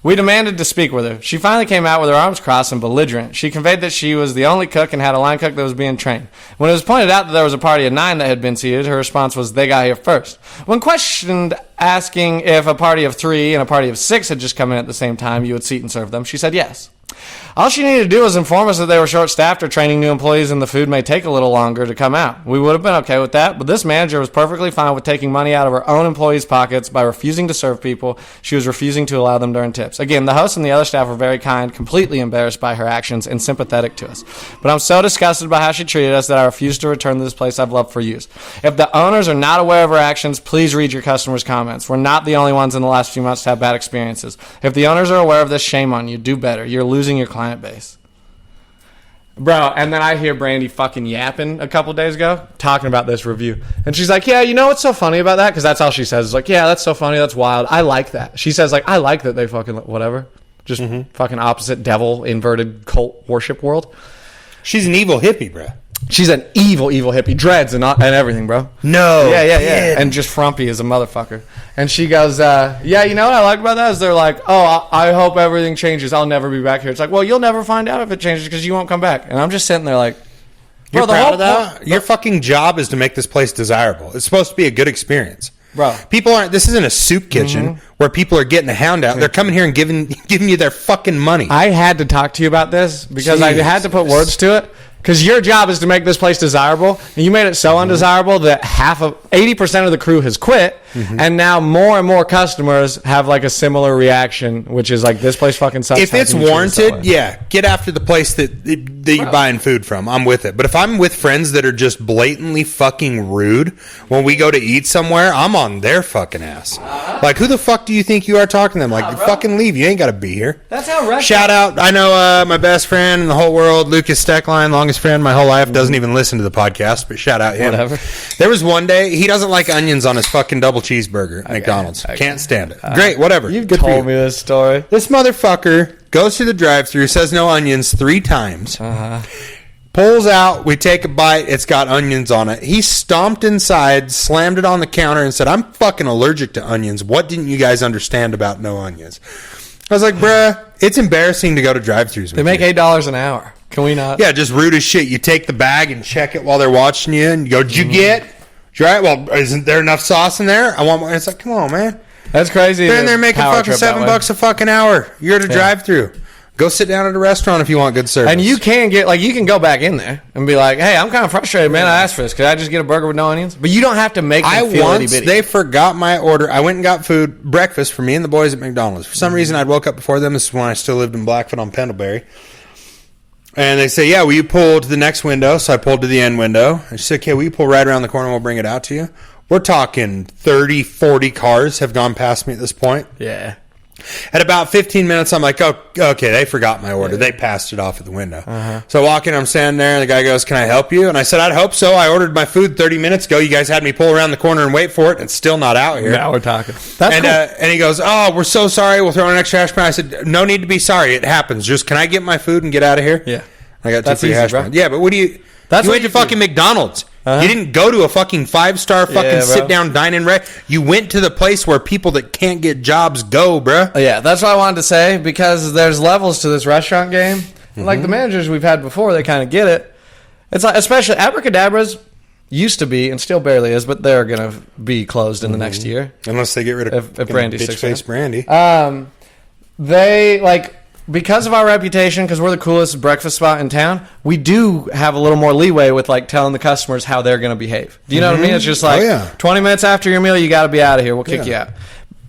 We demanded to speak with her. She finally came out with her arms crossed and belligerent. She conveyed that she was the only cook and had a line cook that was being trained. When it was pointed out that there was a party of 9 that had been seated, her response was, they got here first. When questioned asking if a party of 3 and a party of 6 had just come in at the same time, you would seat and serve them, she said yes. All she needed to do was inform us that they were short-staffed or training new employees and the food may take a little longer to come out. We would have been okay with that, but this manager was perfectly fine with taking money out of her own employees' pockets by refusing to serve people. She was refusing to allow them to earn tips. Again, the host and the other staff were very kind, completely embarrassed by her actions, and sympathetic to us. But I'm so disgusted by how she treated us that I refuse to return to this place I've loved for years. If the owners are not aware of her actions, please read your customers' comments. We're not the only ones in the last few months to have bad experiences. If the owners are aware of this, shame on you. Do better. You're losing your client base. Bro, and then I hear Brandy fucking yapping a couple days ago, talking about this review. And she's like, yeah, you know what's so funny about that? Because that's all she says. It's like, yeah, that's so funny. That's wild. I like that. She says, I like that they fucking, whatever. Just fucking opposite devil, inverted cult worship world. She's an evil hippie, bro. She's an evil hippie. Dreads and everything, bro. No. Yeah. And just frumpy as a motherfucker. And she goes, yeah, you know what I like about that is they're like, oh, I hope everything changes. I'll never be back here. It's like, well, you'll never find out if it changes because you won't come back. And I'm just sitting there like, you're proud of that? Your fucking job is to make this place desirable. It's supposed to be a good experience. Bro. This isn't a soup kitchen where people are getting a hound out. They're coming here and giving you their fucking money. I had to talk to you about this because I had to put words to it. Because your job is to make this place desirable, and you made it so undesirable that 80% of the crew has quit, and now more and more customers have like a similar reaction, which is like, this place fucking sucks. If it's warranted, get after the place that you're buying food from. I'm with it. But if I'm with friends that are just blatantly fucking rude when we go to eat somewhere, I'm on their fucking ass. Like, who the fuck do you think you are talking to them? Like, fucking leave. You ain't got to be here. That's how restaurants... Shout out. I know my best friend in the whole world, Lucas Steckline, longest friend my whole life, doesn't even listen to the podcast, but shout out him. Whatever. There was one day, he doesn't like onions on his fucking double cheeseburger at McDonald's. Can't stand it. Great, whatever. You've told me this story. This motherfucker goes through the drive-thru, says no onions 3 times. Pulls out, we take a bite, it's got onions on it. He stomped inside, slammed it on the counter, and said, I'm fucking allergic to onions. What didn't you guys understand about no onions? I was like, bruh, it's embarrassing to go to drive-thrus. They make $8 an hour. Can we not? Yeah, just rude as shit. You take the bag and check it while they're watching you, and you go, did you get? Right? Well, isn't there enough sauce in there? I want more. It's like, come on, man. That's crazy. They're in there making fucking $7 a fucking hour. You're at a drive-thru. Go sit down at a restaurant if you want good service. And you can get, like, you can go back in there and be like, hey, I'm kind of frustrated, man. I asked for this. Could I just get a burger with no onions? But you don't have to make them feel itty-bitty. They forgot my order. I went and got breakfast for me and the boys at McDonald's. For some reason, I'd woke up before them. This is when I still lived in Blackfoot on Pendlebury. And they say, yeah, will you pull to the next window? So I pulled to the end window. And she said, okay, will you pull right around the corner and we'll bring it out to you? We're talking 30, 40 cars have gone past me at this point. Yeah. At about 15 minutes, I'm like, oh, okay, they forgot my order. They passed it off at the window. Uh-huh. So I walk in, I'm standing there, and the guy goes, can I help you? And I said, I'd hope so. I ordered my food 30 minutes ago. You guys had me pull around the corner and wait for it. It's still not out here. Now we're talking. That's cool. And he goes, oh, we're so sorry. We'll throw in an extra hash brown. I said, no need to be sorry. It happens. Just, can I get my food and get out of here? Yeah. I got 2 free hash browns. Yeah, but what do you... That's you went to fucking McDonald's. Uh-huh. You didn't go to a fucking 5-star fucking sit-down dine-in You went to the place where people that can't get jobs go, bruh. Yeah, that's what I wanted to say, because there's levels to this restaurant game. Mm-hmm. Like the managers we've had before, they kind of get it. It's like, especially Abracadabra's used to be, and still barely is, but they're going to be closed in the next year. Unless they get rid of if Brandy bitch-face Brandy. They, like... Because of our reputation, because we're the coolest breakfast spot in town, we do have a little more leeway with like telling the customers how they're going to behave. Do you know what I mean? It's just like 20 minutes after your meal, you got to be out of here. We'll kick you out.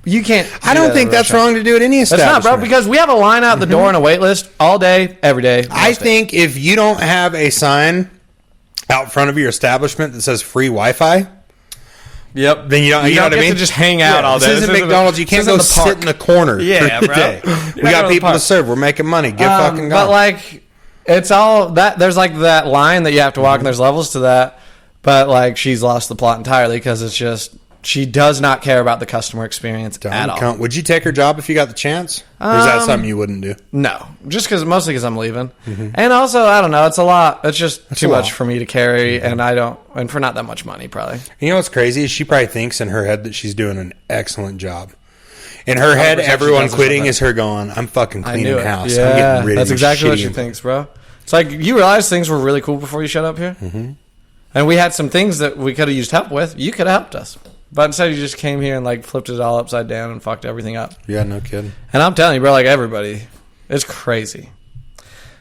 You can't. I don't think that's wrong to do at any establishment. It's not, bro, because we have a line out the door and a wait list all day, every day. I think if you don't have a sign out front of your establishment that says free Wi-Fi. Yep. Then you know what I mean? To just hang out all day. This isn't McDonald's. You can't go sit in the corner for the day. We got people to serve. We're making money. Get fucking going. But like, it's all that. There's like that line that you have to walk, and there's levels to that. But like, she's lost the plot entirely because it's just she does not care about the customer experience at all. Would you take her job if you got the chance? Or is that something you wouldn't do? No, just mostly because I'm leaving, and also I don't know. It's a lot. It's just too much for me to carry, and I don't, and for not that much money, probably. You know what's crazy is she probably thinks in her head that she's doing an excellent job. In her head, everyone quitting is her going, I'm fucking cleaning house. Yeah, I'm getting rid of that's exactly what she thinks, bro. It's like you realize things were really cool before you showed up here, and we had some things that we could have used help with. You could have helped us. But instead, you just came here and like flipped it all upside down and fucked everything up. Yeah, no kidding. And I'm telling you, bro, like everybody, it's crazy.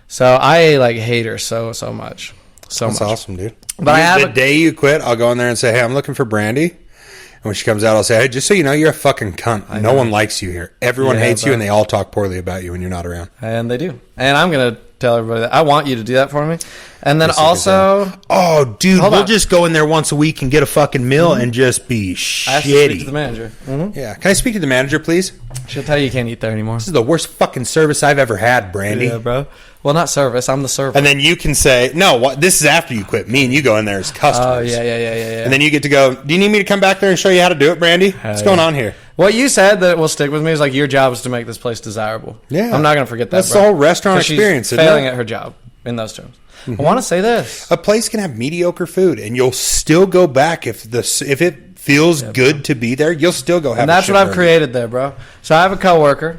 So I like hate her so much, That's awesome, dude. But the day you quit, I'll go in there and say, "Hey, I'm looking for Brandy." And when she comes out, I'll say, "Hey, just so you know, you're a fucking cunt. No one likes you here. Everyone hates you, and they all talk poorly about you when you're not around." And they do. And I'm gonna tell everybody that I want you to do that for me. And then also, oh, dude, we'll just go in there once a week and get a fucking meal and just be shitty. I have to speak to the manager. Yeah, can I speak to the manager, please? She'll tell you can't eat there anymore. This is the worst fucking service I've ever had, Brandy. Yeah, bro. Well, not service. I'm the server. And then you can say, no, this is after you quit. Me and you go in there as customers. Oh, yeah. And then you get to go, do you need me to come back there and show you how to do it, Brandy? What's going on here? What you said that will stick with me is like your job is to make this place desirable. Yeah. I'm not going to forget that, That's the whole restaurant experience. She's failing at her job in those terms. I want to say this. A place can have mediocre food, and you'll still go back if it feels good to be there. You'll still go have. And that's what I've created there, bro. So I have a coworker,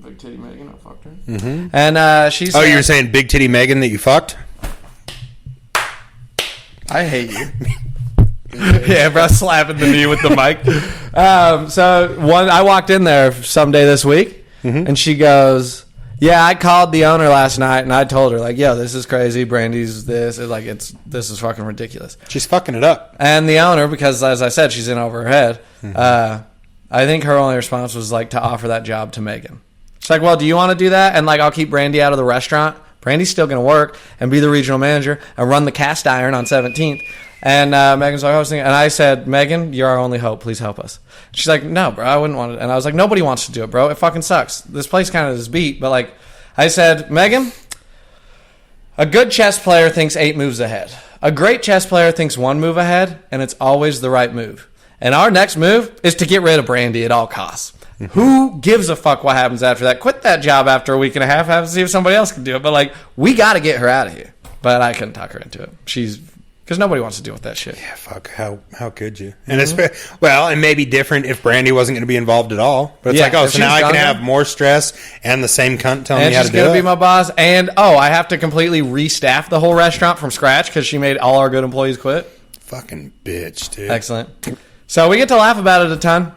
Big Titty Megan. I fucked her. And she's. Oh, you're saying Big Titty Megan that you fucked? I hate you. Yeah, bro, slapping the knee with the mic. I walked in there someday this week, and she goes, "Yeah, I called the owner last night, and I told her like, yo, this is crazy. Brandy's this. This is fucking ridiculous. She's fucking it up." And the owner, because as I said, she's in over her head. I think her only response was like to offer that job to Megan. She's like, "Well, do you want to do that? And like, I'll keep Brandy out of the restaurant. Brandy's still gonna work and be the regional manager and run the cast iron on 17th." And Megan's like, and I said, "Megan, you're our only hope. Please help us." She's like, "No, bro, I wouldn't want it." And I was like, "Nobody wants to do it, bro. It fucking sucks. This place kind of is beat." But like, I said, "Megan, a good chess player thinks 8 moves ahead. A great chess player thinks 1 move ahead, and it's always the right move. And our next move is to get rid of Brandy at all costs. Who gives a fuck what happens after that? Quit that job after a week and a half. Have to see if somebody else can do it. But like, we got to get her out of here." But I couldn't talk her into it. Because nobody wants to deal with that shit. Yeah, fuck. How could you? And it's it may be different if Brandy wasn't going to be involved at all. But it's so now I can have more stress and the same cunt telling me how to do it. And she's going to be my boss. And, I have to completely restaff the whole restaurant from scratch because she made all our good employees quit. Fucking bitch, dude. Excellent. So we get to laugh about it a ton.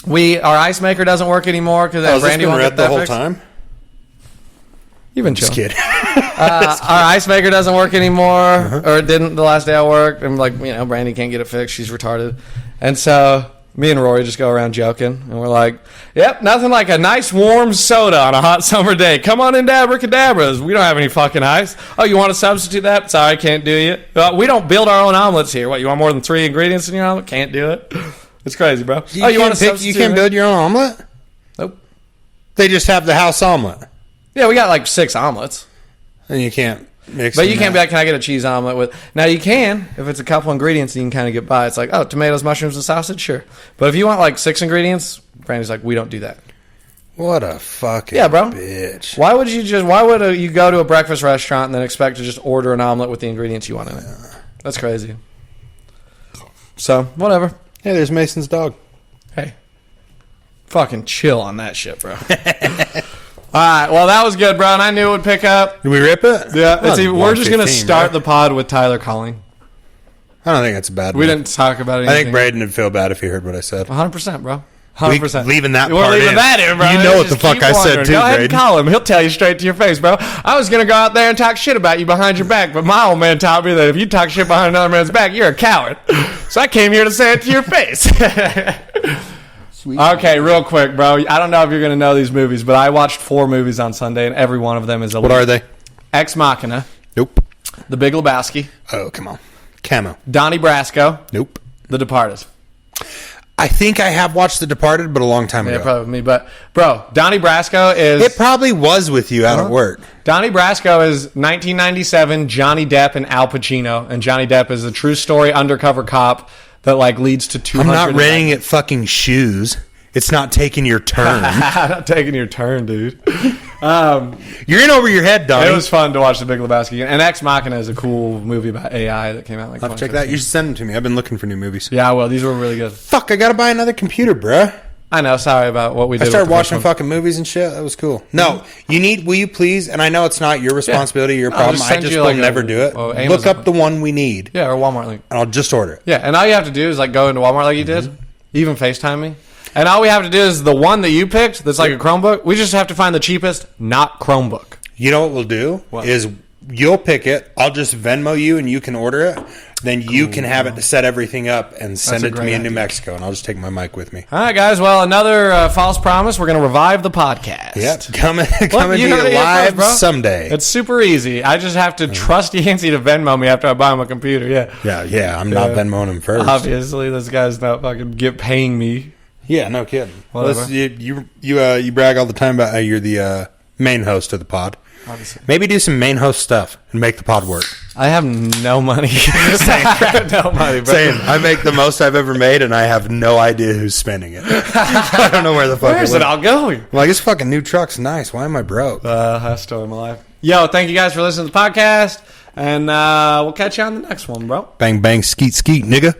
Our ice maker doesn't work anymore because Brandy won't get that the whole fixed. time. You've been chilling. Just kidding. Our ice maker doesn't work anymore, or it didn't the last day I worked. And Brandy can't get it fixed. She's retarded. And so me and Rory just go around joking, and we're like, "Yep, nothing like a nice warm soda on a hot summer day. Come on in, abracadabras. We don't have any fucking ice. Oh, you want to substitute that? Sorry, can't do you. We don't build our own omelets here. What, you want more than 3 ingredients in your omelet? Can't do it. It's crazy, bro. You want to substitute? You can't build your own omelet? Nope. They just have the house omelet. Yeah, we got like 6 omelets. And you can't mix But you can't be like, can I get a cheese omelet with... Now, you can, if it's a couple ingredients, you can kind of get by. It's like, tomatoes, mushrooms, and sausage? Sure. But if you want like 6 ingredients, Brandy's like, we don't do that. What a fucking bitch. Why would you go to a breakfast restaurant and then expect to just order an omelet with the ingredients you want in it? That's crazy. So, whatever. Hey, there's Mason's dog. Hey. Fucking chill on that shit, bro. All right, well, that was good, bro, and I knew it would pick up. Did we rip it? Yeah, we're just going to start the pod with Tyler calling. I don't think that's a bad We didn't talk about anything. I think Braden would feel bad if he heard what I said. 100%, bro. 100%. Leaving that We're part leaving in. that in, bro. You know what the fuck I said, too, Go ahead Braden. and call him. He'll tell you straight to your face, bro. I was going to go out there and talk shit about you behind your back, but my old man taught me that if you talk shit behind another man's back, you're a coward. So I came here to say it to your face. Sweet. Okay, real quick, bro. I don't know if you're going to know these movies, but I watched 4 movies on Sunday, and every one of them is a What are they? Ex Machina. Nope. The Big Lebowski. Oh, come on. Camo. Donnie Brasco. Nope. The Departed. I think I have watched The Departed, but a long time ago. Yeah, probably with me. But, bro, Donnie Brasco is... It probably was with you out at work. Donnie Brasco is 1997 Johnny Depp and Al Pacino, and Johnny Depp is a true story undercover cop that leeds to 200... I'm not renting at fucking shoes. It's not taking your turn. Not taking your turn, dude. You're in over your head, Donnie. It was fun to watch The Big Lebowski. And Ex Machina is a cool movie about AI that came out I'll check that. You should send them to me. I've been looking for new movies. Yeah, well, these were really good. Fuck, I gotta buy another computer, bruh. I know. Sorry about what we did. I started watching fucking movies and shit. That was cool. No, will you please, and I know it's not your responsibility, your problem. I just will never do it. Look up the one we need. Yeah, or Walmart link. And I'll just order it. Yeah, and all you have to do is go into Walmart like you did. Even FaceTime me. And all we have to do is the one that you picked that's like a Chromebook, we just have to find the cheapest, not Chromebook. You know what we'll do? Is you'll pick it, I'll just Venmo you, and you can order it. Then you can have it to set everything up and send it to me in New Mexico, and I'll just take my mic with me. All right, guys. Well, another false promise. We're going to revive the podcast. Yep. Come and be live someday. It's super easy. I just have to trust Yancey to Venmo me after I buy him a computer. Yeah. Yeah. I'm not Venmoing him first. Obviously, this guy's not fucking paying me. Yeah, no kidding. Well, you brag all the time about how you're the main host of the pod. Obviously. Maybe do some main host stuff and make the pod work. I have no money. I have no money, bro. Same. I make the most I've ever made, and I have no idea who's spending it. I don't know where the fuck Where's it all going? This fucking new truck's nice. Why am I broke? That's story of my life. Yo, thank you guys for listening to the podcast, and we'll catch you on the next one, bro. Bang, bang, skeet, skeet, nigga.